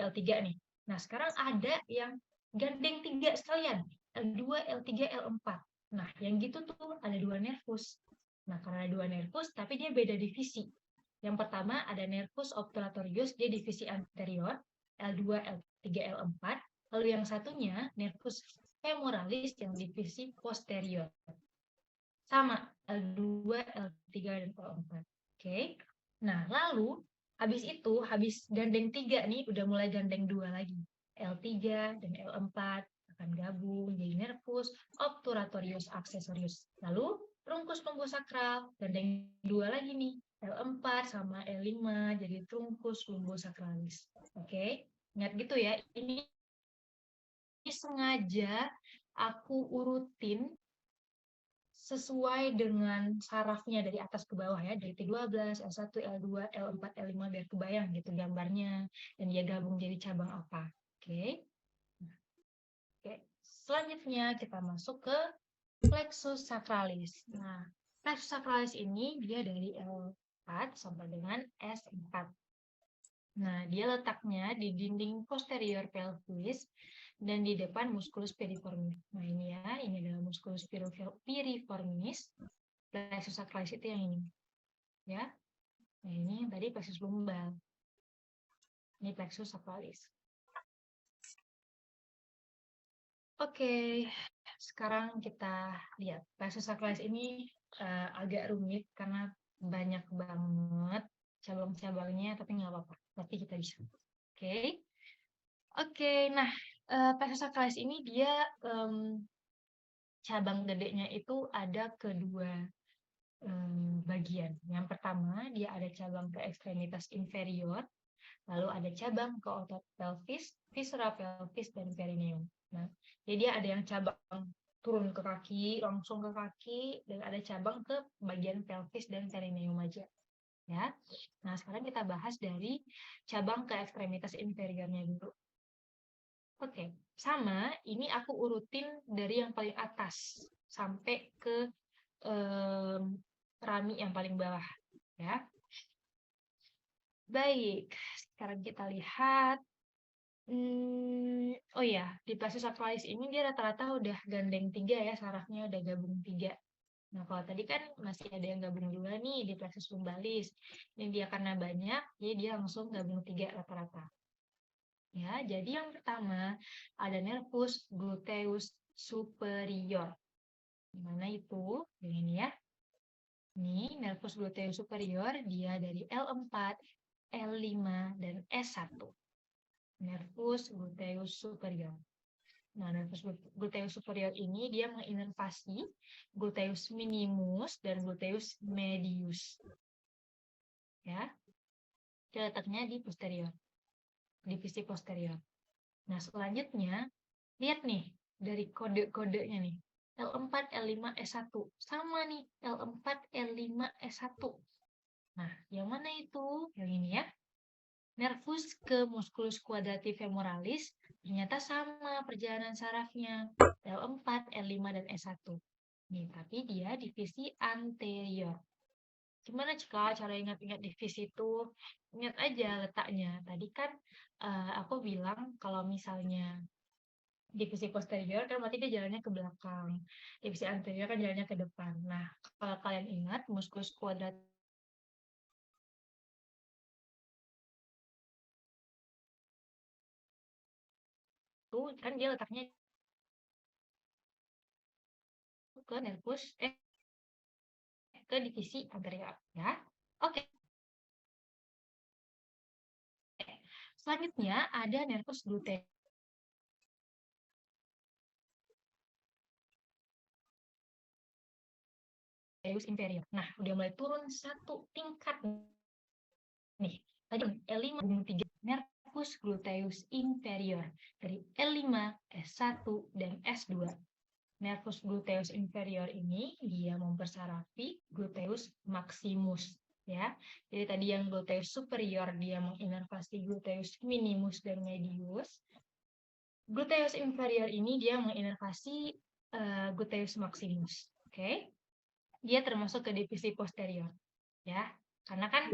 L3 nih. Nah, sekarang ada yang gandeng 3 sekalian. L2, L3, L4. Nah, yang gitu tuh ada 2 nervus. Nah, karena ada 2 nervus, tapi dia beda divisi. Yang pertama ada nervus obturatorius, dia divisi anterior. L2, L3, L4. Lalu yang satunya nervus femoralis yang divisi posterior. Sama, L2, L3, dan L4. Oke. Nah, lalu habis itu, habis gandeng 3 nih, udah mulai gandeng 2 lagi. L3 dan L4 akan gabung jadi nervus obturatorius accessorius. Lalu truncus lumbosakral, gandeng 2 lagi nih. L4 sama L5 jadi truncus lumbosakralis. Oke, ingat gitu ya. Ini sengaja aku urutin sesuai dengan sarafnya dari atas ke bawah ya, dari T12, L1, L2, L4, L5 biar kebayang gitu gambarnya dan dia gabung jadi cabang apa. Oke. Oke. Selanjutnya kita masuk ke plexus sacralis. Nah, plexus sacralis ini dia dari L4 sampai dengan S4. Nah, dia letaknya di dinding posterior pelvis dan di depan musculus piriformis. Nah, ini ya, ini adalah musculus piriformis. Plexus sacralis itu yang ini. Ya. Nah, ini yang tadi plexus lumbal. Ini plexus sacralis. Oke, sekarang kita lihat. Plexus sacralis ini agak rumit karena banyak banget cabang-cabangnya, tapi nggak apa-apa. Tapi kita bisa. Oke. Oke, nah, plexus sacralis ini dia cabang gedenya itu ada kedua bagian. Yang pertama, dia ada cabang ke ekstremitas inferior, lalu ada cabang ke otot pelvis, viscera pelvis, dan perineum. Nah, jadi dia ada yang cabang turun ke kaki, langsung ke kaki, dan ada cabang ke bagian pelvis dan perineum aja. ya. Nah, sekarang kita bahas dari cabang ke ekstremitas inferiornya dulu. Oke, sama, ini aku urutin dari yang paling atas sampai ke rami yang paling bawah, ya. Baik, sekarang kita lihat. Oh ya, di plexus sacralis ini dia rata-rata udah gandeng 3 ya, sarafnya udah gabung 3. Nah, kalau tadi kan masih ada yang gabung 2 nih di plexus lumbalis. Ini dia karena banyak, jadi dia langsung gabung 3 rata-rata. Ya, jadi yang pertama ada nervus gluteus superior. Gimana itu? Yang ini ya. Ini nervus gluteus superior, dia dari L4, L5, dan S1. Nervus gluteus superior. Nah, nervus gluteus superior ini dia menginervasi gluteus minimus dan gluteus medius. Ya. Dia letaknya di posterior. Divisi posterior. Nah, selanjutnya lihat nih dari kode-kodenya nih. L4, L5, S1. Sama nih, L4, L5, S1. Nah, yang mana itu? Yang ini ya. Nervus ke musculus quadrati femoralis ternyata sama perjalanan sarafnya. L4, L5, dan S1. Nih, tapi dia divisi anterior. Gimana cara ingat-ingat divisi itu? Ingat aja letaknya. Tadi kan aku bilang kalau misalnya divisi posterior kan berarti dia jalannya ke belakang. Divisi anterior kan jalannya ke depan. Nah, kalau kalian ingat musculus quadratus itu kan dia letaknya ke nervus ke divisi anterior ya. Oke. Selanjutnya ada nervus gluteus inferior. Nah, udah mulai turun satu tingkat nih. Tadi L5 gabung 3 nervus gluteus inferior dari L5, S1, dan S2. Nervus gluteus inferior ini dia mempersarafi gluteus maximus ya. Jadi tadi yang gluteus superior dia menginervasi gluteus minimus dan medius. Gluteus inferior ini dia menginervasi gluteus maximus. Oke. Dia termasuk ke divisi posterior ya. Karena kan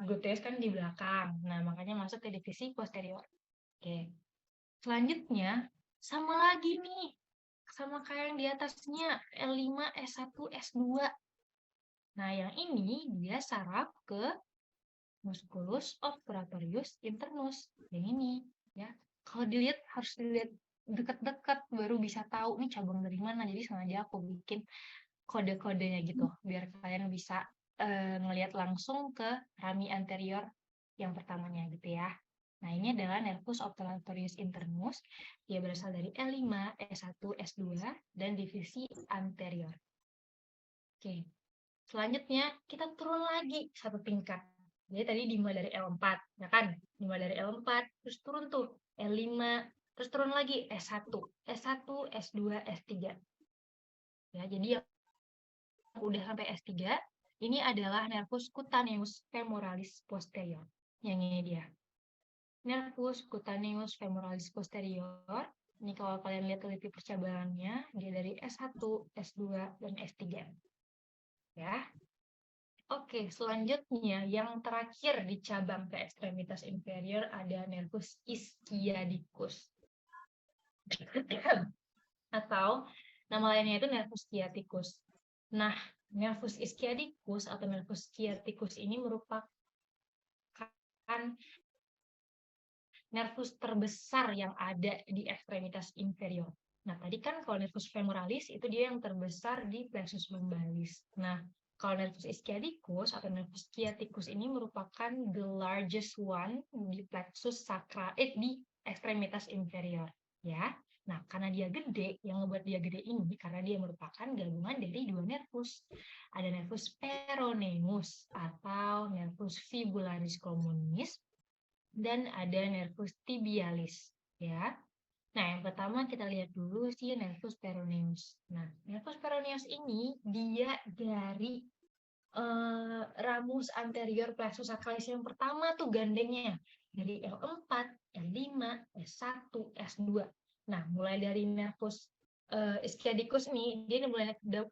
gluteus kan di belakang. Nah, makanya masuk ke divisi posterior. Oke. Selanjutnya sama lagi nih. Sama kayak yang di atasnya L5, S1, S2. Nah, yang ini dia saraf ke musculus obturatorius internus. Yang ini ya. Kalau dilihat harus dilihat dekat-dekat baru bisa tahu nih cabang dari mana. Jadi sengaja aku bikin kode-kodenya gitu biar kalian bisa ngelihat langsung ke rami anterior yang pertamanya gitu ya. Nah, ini adalah nervus obturatorius internus. Dia berasal dari L5, S1, S2, dan divisi anterior. Oke. Selanjutnya, kita turun lagi satu tingkat. Jadi tadi dimulai dari L4, ya kan? Dimulai dari L4, terus turun tuh L5, terus turun lagi S1, S1, S2, S3. Ya, jadi yang udah sampai S3, ini adalah nervus cutaneus femoralis posterior. Yang ini dia. Nervus cutaneus femoralis posterior. Ini kalau kalian lihat teliti percabangannya, dia dari S1, S2, dan S3. Ya. Oke, selanjutnya yang terakhir di cabang ke ekstremitas inferior ada nervus ischiadicus. Atau nama lainnya itu nervus sciaticus. Nah, nervus ischiadicus atau nervus sciaticus ini merupakan nervus terbesar yang ada di ekstremitas inferior. Nah, tadi kan kalau nervus femoralis itu dia yang terbesar di plexus lumbalis. Nah, kalau nervus ischiadicus atau nervus sciaticus ini merupakan the largest one di plexus sacralis di ekstremitas inferior, ya. Nah, karena dia gede, yang membuat dia gede ini karena dia merupakan gabungan dari dua nervus. Ada nervus peroneus atau nervus fibularis communis dan ada nervus tibialis, ya. Nah, yang pertama kita lihat dulu si nervus peroneus. Nah, nervus peroneus ini dia dari ramus anterior plexus sacralis yang pertama tuh gandengnya dari L4, L5, S1, S2. Nah, mulai dari nervus ischiadicus nih, dia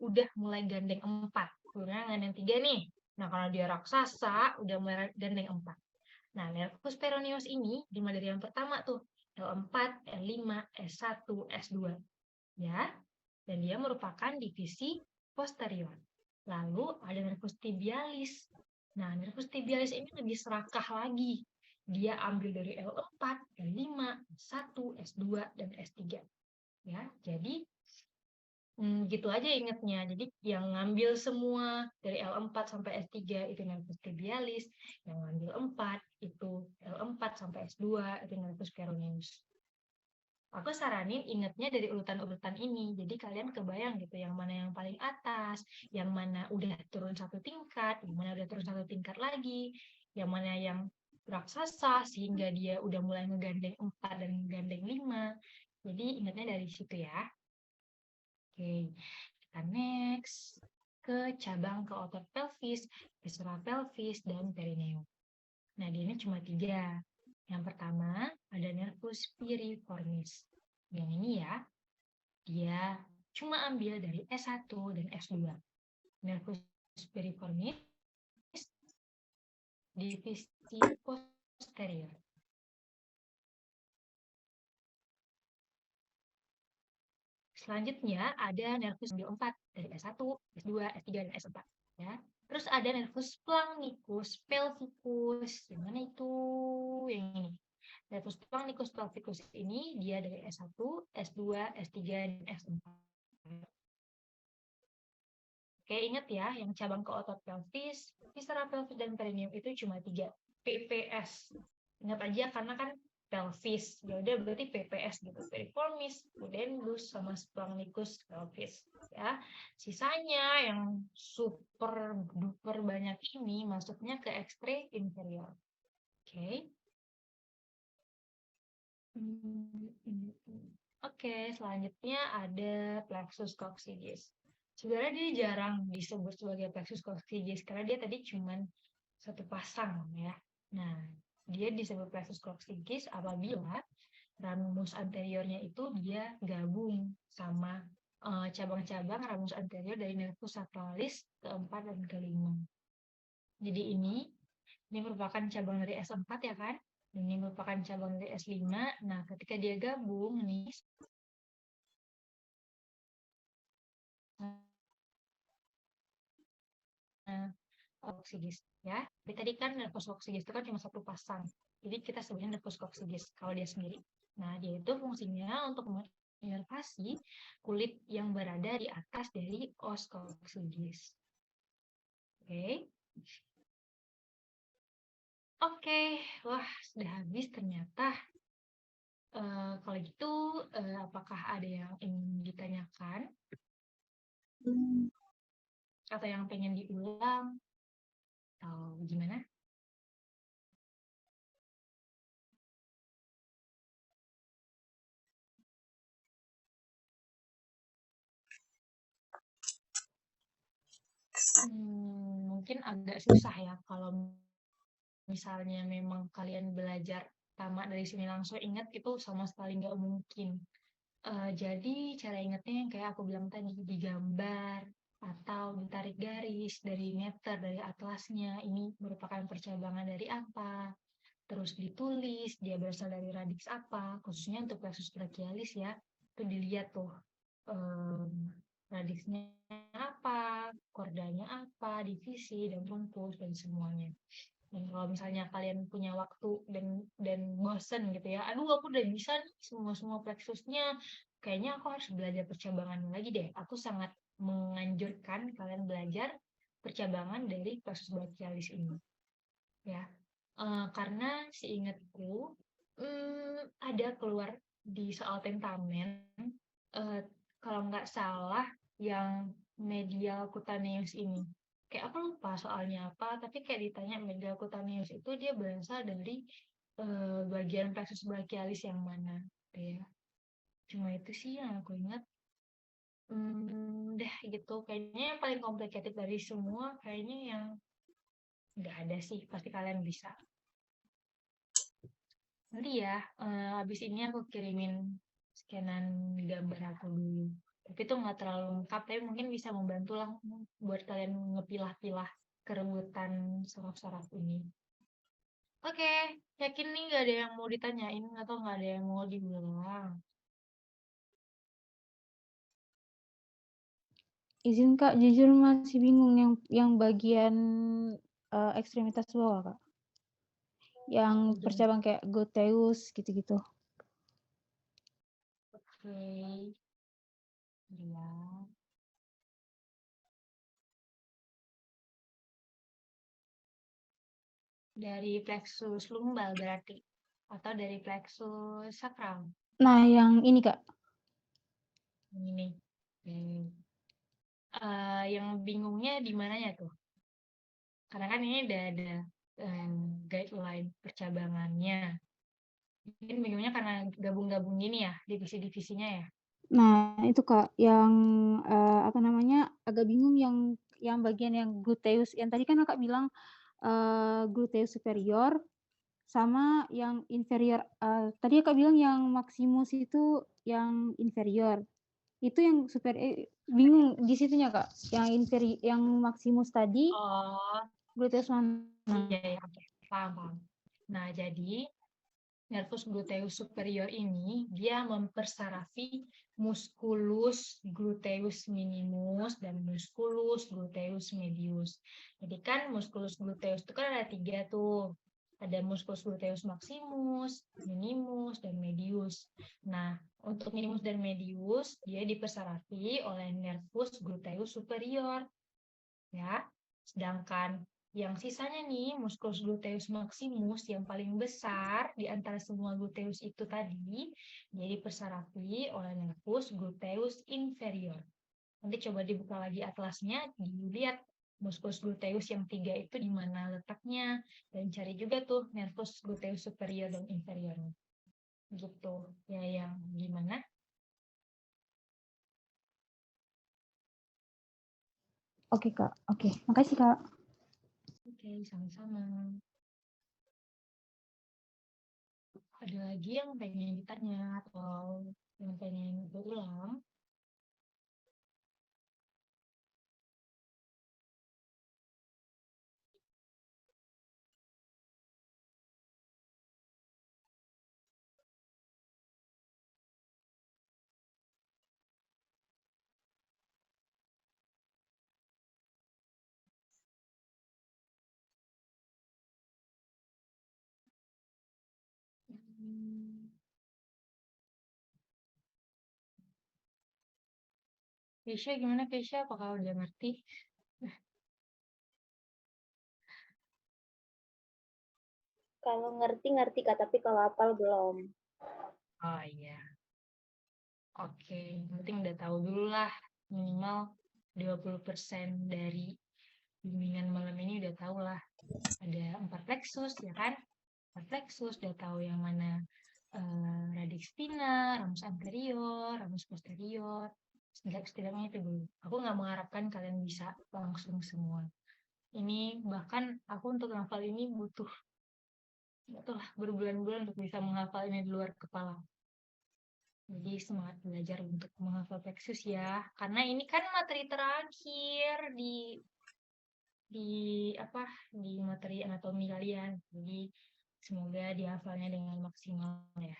udah mulai gandeng 4. Kemudian gandeng 3 nih. Nah, kalau dia raksasa, udah mulai gandeng 4. Nah, nervus peroneus ini dimulai dari yang pertama tuh, L4, L5, S1, S2. Ya, dan dia merupakan divisi posterior. Lalu ada nervus tibialis. Nah, nervus tibialis ini lebih serakah lagi. Dia ambil dari L4, L5, S1, S2, dan S3. Ya, jadi gitu aja ingatnya. Jadi yang ngambil semua dari L4 sampai S3 itu nervus tibialis, yang ngambil 4 itu L4 sampai S2 itu nervus peroneus. Aku saranin ingatnya dari urutan-urutan ini. Jadi kalian kebayang gitu yang mana yang paling atas, yang mana udah turun satu tingkat, yang mana udah turun satu tingkat lagi, yang mana yang raksasa sehingga dia udah mulai ngegandeng 4 dan ngegandeng 5. Jadi ingatnya dari situ ya. Oke, kita next ke cabang ke otot pelvis, viscera pelvis, dan perineum. Nah, dia ini cuma 3. Yang pertama, ada nervus piriformis. Yang ini ya, dia cuma ambil dari S1 dan S2. Nervus piriformis, divisi posterior. Selanjutnya, ada nervus 4 dari S1, S2, S3, dan S4. Ya. Terus ada nervus splanchnicus pelvicus. Yang mana itu? Yang ini. Nervus splanchnicus pelvicus ini dia dari S1, S2, S3, dan S4. Oke, ingat ya, yang cabang ke otot pelvis, viscera pelvis, dan perineum itu cuma 3. PPS. Ingat aja karena kan pelvis. Ya udah berarti PPS gitu. Piriformis, pudendus, sama splanchnicus pelvis. Ya. Sisanya yang super duper banyak ini masuknya ke extre inferior. Oke. Oke, selanjutnya ada plexus coccygeus. Sebenarnya dia jarang disebut sebagai plexus coccygeus karena dia tadi cuma satu pasang ya. Nah, dia disebut plexus coccygeus apabila ramus anteriornya itu dia gabung sama cabang-cabang ramus anterior dari nervus sacralis keempat dan kelima. Jadi ini merupakan cabang dari S4 ya kan? Ini merupakan cabang dari S5. Nah, ketika dia gabung nih coccygeus ya. Tapi tadi kan nervus coccygeus itu kan cuma satu pasang. Jadi kita sebutnya nervus coccygeus kalau dia sendiri. Nah, dia itu fungsinya untuk menginervasi kulit yang berada di atas dari os coccygeus. Oke. Oke, wah sudah habis ternyata. Kalau gitu, apakah ada yang ingin ditanyakan? Atau yang pengen diulang? Atau gimana? Mungkin agak susah ya kalau misalnya memang kalian belajar tamat dari sini langsung ingat itu sama sekali nggak mungkin. Jadi cara ingatnya yang kayak aku bilang tadi digambar atau ditarik garis dari meter dari atlasnya ini merupakan percabangan dari apa, terus ditulis dia berasal dari radix apa, khususnya untuk plexus brachialis ya itu dilihat tuh radixnya apa, kordanya apa, divisi dan rumpus dan semuanya. Dan kalau misalnya kalian punya waktu dan bosen gitu ya, aduh aku udah bisa nih semua plexusnya, kayaknya aku harus belajar percabangan lagi deh. Aku sangat menganjurkan kalian belajar percabangan dari plexus brachialis ini, ya. Karena seingatku ada keluar di soal tentamen, kalau nggak salah yang medial cutaneous ini. Kayak aku lupa soalnya apa, tapi kayak ditanya medial cutaneous itu dia berasal dari bagian plexus brachialis yang mana, ya. Cuma itu sih yang aku ingat. gitu. Kayaknya yang paling complicated dari semua kayaknya yang nggak ada sih, pasti kalian bisa. Nanti ya, habis ini aku kirimin scanan gambar aku dulu. Tapi itu nggak terlalu lengkap, tapi mungkin bisa membantu lah buat kalian ngepilah-pilah kerebutan saraf-saraf ini. Oke, yakin nih nggak ada yang mau ditanyain atau nggak ada yang mau diulang? Izin Kak, jujur masih bingung yang bagian ekstremitas bawah Kak. Yang percabang kayak gluteus gitu-gitu. Oke, ya. Dari plexus lumbal berarti, atau dari plexus sakral. Nah, yang ini Kak. Ini. Yang bingungnya di mananya tuh? Karena kan ini udah ada guideline percabangannya. Mungkin bingungnya karena gabung-gabung gini ya, divisi-divisinya ya. Nah, itu Kak, yang agak bingung yang bagian yang gluteus. Yang tadi kan Kakak bilang gluteus superior sama yang inferior. Tadi Kakak bilang yang maximus itu yang inferior. Itu yang bingung di situnya Kak. Yang maximus tadi Oh, gluteus mana? iya, oke. Paham. Nah, jadi nervus gluteus superior ini dia mempersarafi musculus gluteus minimus dan musculus gluteus medius. Jadi kan musculus gluteus itu kan ada 3 tuh. Ada musculus gluteus maximus, minimus, dan medius. Nah, untuk minimus dan medius dia dipersarafi oleh nervus gluteus superior. Ya. Sedangkan yang sisanya nih, musculus gluteus maximus yang paling besar di antara semua gluteus itu tadi, dia dipersarafi oleh nervus gluteus inferior. Nanti coba dibuka lagi atlasnya, dilihat musculus gluteus yang 3 itu di mana letaknya, dan cari juga tuh nervus gluteus superior dan inferior. Gitu. Ya, yang gimana? Oke Kak, oke. Makasih Kak. Oke, sama-sama. Ada lagi yang pengen ditanya atau yang pengen berulang? Keisha gimana Keisha? Apakah udah ngerti? Kalau ngerti Kak, tapi kalau hafal belum. Oh iya. Oke, yang penting udah tahu dulu lah. Minimal 20% dari bimbingan malam ini udah tahu lah. Ada 4 plexus, ya kan? 4 plexus, udah tahu yang mana radix spina, ramus anterior, ramus posterior. Setidaknya itu dulu. Aku nggak mengharapkan kalian bisa langsung semua. Ini bahkan aku untuk menghafal ini butuh berbulan-bulan untuk bisa menghafal ini di luar kepala. Jadi semangat belajar untuk menghafal plexus ya, karena ini kan materi terakhir di materi anatomi kalian. Jadi semoga dihafalnya dengan maksimal ya.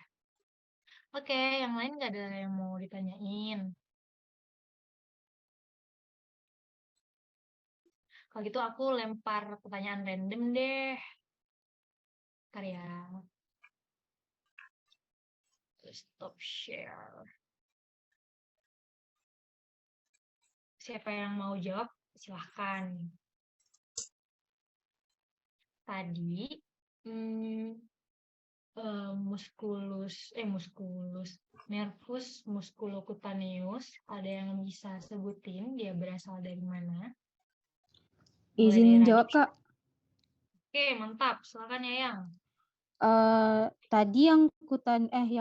Oke, yang lain nggak ada yang mau ditanyain. Kalau gitu aku lempar pertanyaan random deh. Ntar ya. Stop share. Siapa yang mau jawab? Silahkan. Tadi nervus musculocutaneus, ada yang bisa sebutin dia berasal dari mana? Izin jawab Kak. Oke, mantap. Silakan ya Yang. Tadi yang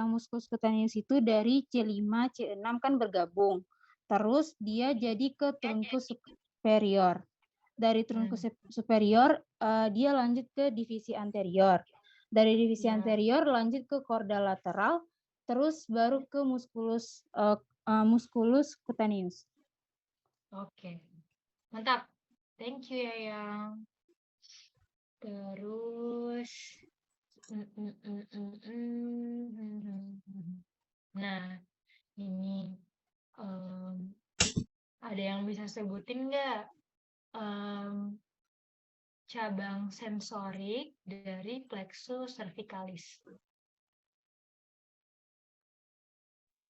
musculus cutaneus itu dari C5, C6 kan bergabung. terus dia jadi ke trunkus superior. Dari trunkus superior dia lanjut ke divisi anterior. Dari divisi anterior lanjut ke korda lateral, terus baru ke musculus cutaneus. Oke, mantap. Thank you Yayang. Terus, nah ini ada yang bisa sebutin nggak cabang sensorik dari plexus cervicalis?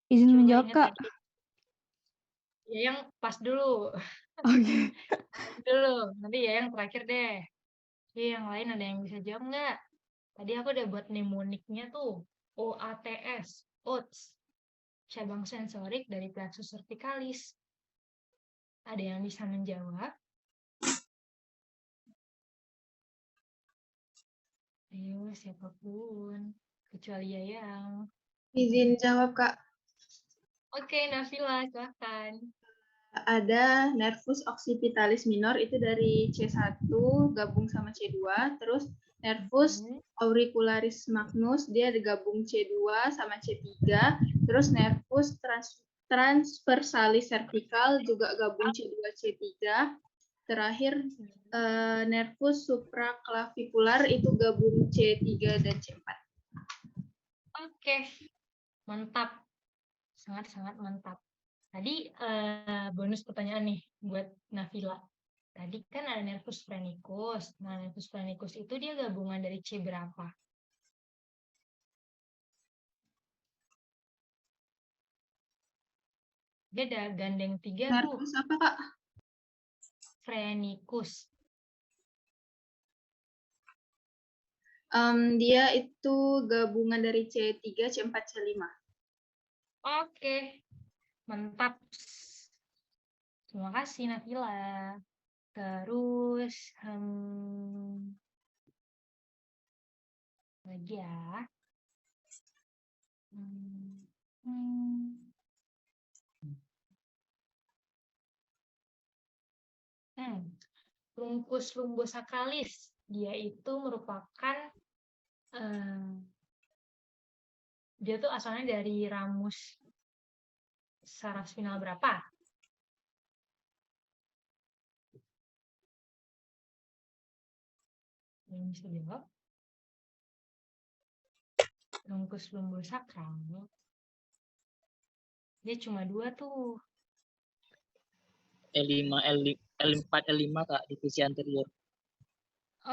Izin Coba menjawab, ingat Kak. tadi. Ya yang pas dulu. Oke. Dulu, nanti ya yang terakhir deh. Yang lain ada yang bisa jawab nggak? Tadi aku udah buat mnemoniknya tuh. OATS, OATS. Cabang sensorik dari plexus cervicalis. Ada yang bisa menjawab? Ayo, siapapun. Kecuali Yayang. Izin jawab, Kak. Oke, Nafila, silahkan. Ada nervus occipitalis minor itu dari C1 gabung sama C2, terus nervus auricularis magnus dia digabung C2 sama C3, terus nervus transversalis cervical juga gabung C2 C3, terakhir nervus supraclavicular itu gabung C3 dan C4. Oke, mantap. Sangat-sangat mantap. Tadi bonus pertanyaan nih buat Nafila. Tadi kan ada nervus phrenicus. Nah, nervus phrenicus itu dia gabungan dari C berapa? Dia ada gandeng 3 tuh. Nervus apa, Kak? Phrenicus. Dia itu gabungan dari C3, C4, C5. Oke, mantap. Terima kasih Nafila. Terus, lagi ya. Trunkus lumbosacralis. Dia itu merupakan dia tuh asalnya dari ramus saraf spinal berapa? Yang bisa jawab? Trunkus lumbosacral. Dia cuma 2 tuh. L5, L4, L5 Kak, divisi anterior.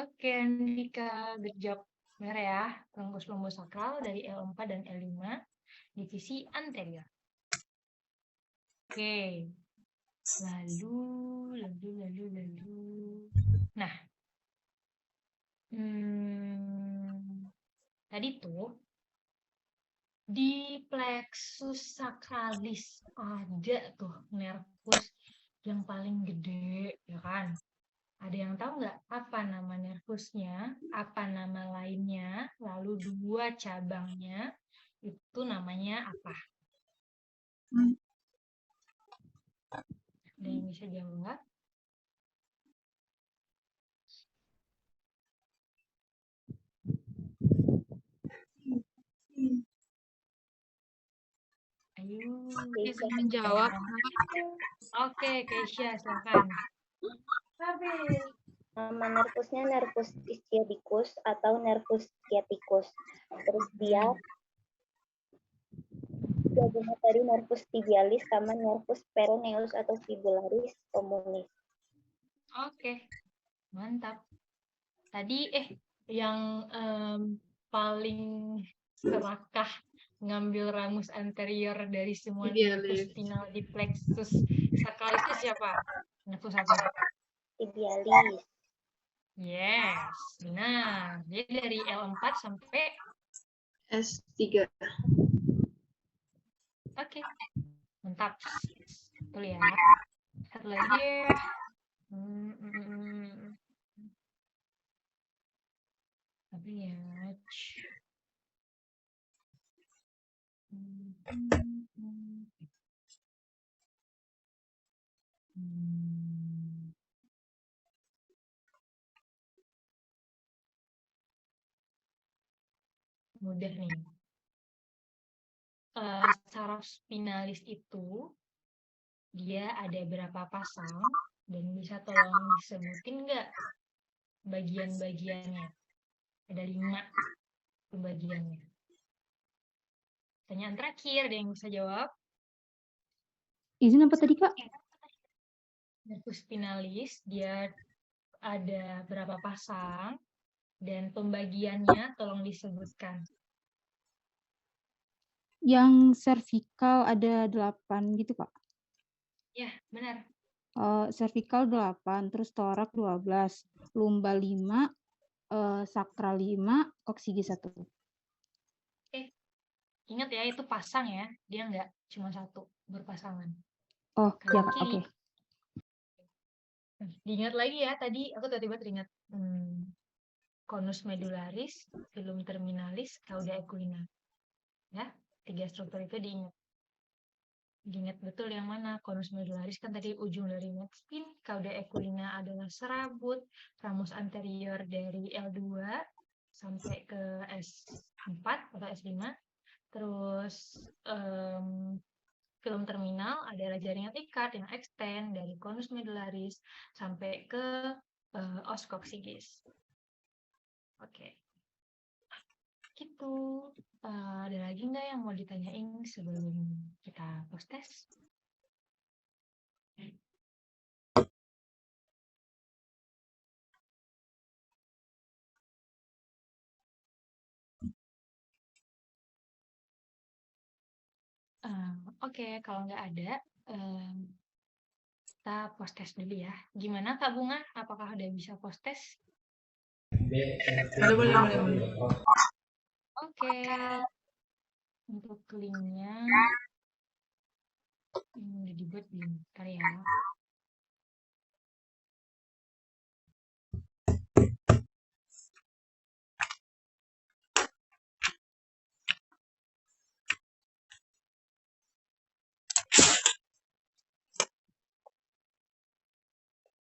Oke, Andika, good job. Benar ya, trunkus lumbosacral dari L4 dan L5, divisi anterior. Oke. Lalu. Nah, tadi tuh di plexus sacralis ada tuh nervus yang paling gede, ya kan? Ada yang tahu nggak apa nama nervusnya, apa nama lainnya, lalu 2 cabangnya itu namanya apa? Ada yang bisa jawab? Ayo, Keisha. menjawab. Oke, Keisha, silakan. Nama nervusnya nervus ischiadicus atau nervus sciaticus. Terus dia gabungan dari nervus tibialis sama nervus peroneus atau fibularis communis. Oke, mantap. Tadi yang paling serakah ngambil ramus anterior dari semua nervus spinal di plexus sacralis itu siapa? Nervus apa? Tibialis. Yes, benar. Jadi dari L4 sampai S3. Oke, mantap. Betul ya. Satu lagi. Apa ya? mudah nih. Saraf spinalis itu dia ada berapa pasang dan bisa tolong disebutin nggak bagian-bagiannya? Ada 5 pembagiannya. Pertanyaan terakhir, ada yang bisa jawab? Izin apa tadi, Kak? Nervus spinalis dia ada berapa pasang dan pembagiannya tolong disebutkan. Yang cervical ada 8 gitu, Kak. Ya, benar. Cervical 8, terus thorax 12, lumbal 5, sakral 5, koksigi 1. Ingat ya, itu pasang ya. Dia nggak cuma satu, berpasangan. Oh, iya, Kanan Kak. kiri. Oke. Diingat lagi ya, tadi aku tiba-tiba teringat conus medularis, filum terminalis, cauda equina. Ya, 3 struktur itu diingat. Diingat betul yang mana. Conus medularis kan tadi ujung dari medspin, cauda equina adalah serabut, ramus anterior dari L2 sampai ke S4 atau S5. Terus film terminal adalah jaringan ikat yang extend dari conus medularis sampai ke os coccygeus. Oke. Gitu. Ada lagi nggak yang mau ditanyain sebelum kita post test? Oke, kalau nggak ada, kita post test dulu ya. Gimana Kak Bunga? Apakah udah bisa post test? Boleh. Oke. Untuk linknya udah dibuat belum? Bentar ya.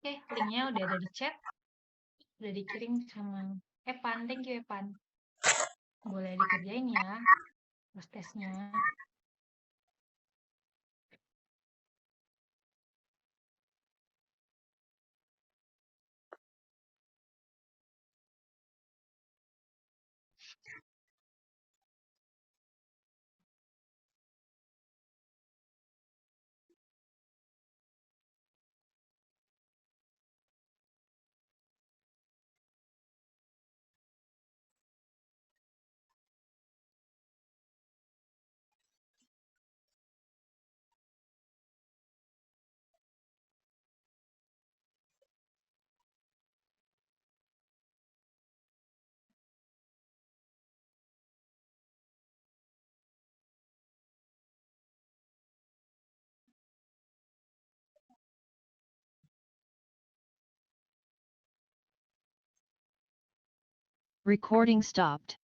Oke, linknya udah ada di chat. Udah dikirim sama Epan. Thank you, Epan. Boleh dikerjain ya post testnya. Recording stopped.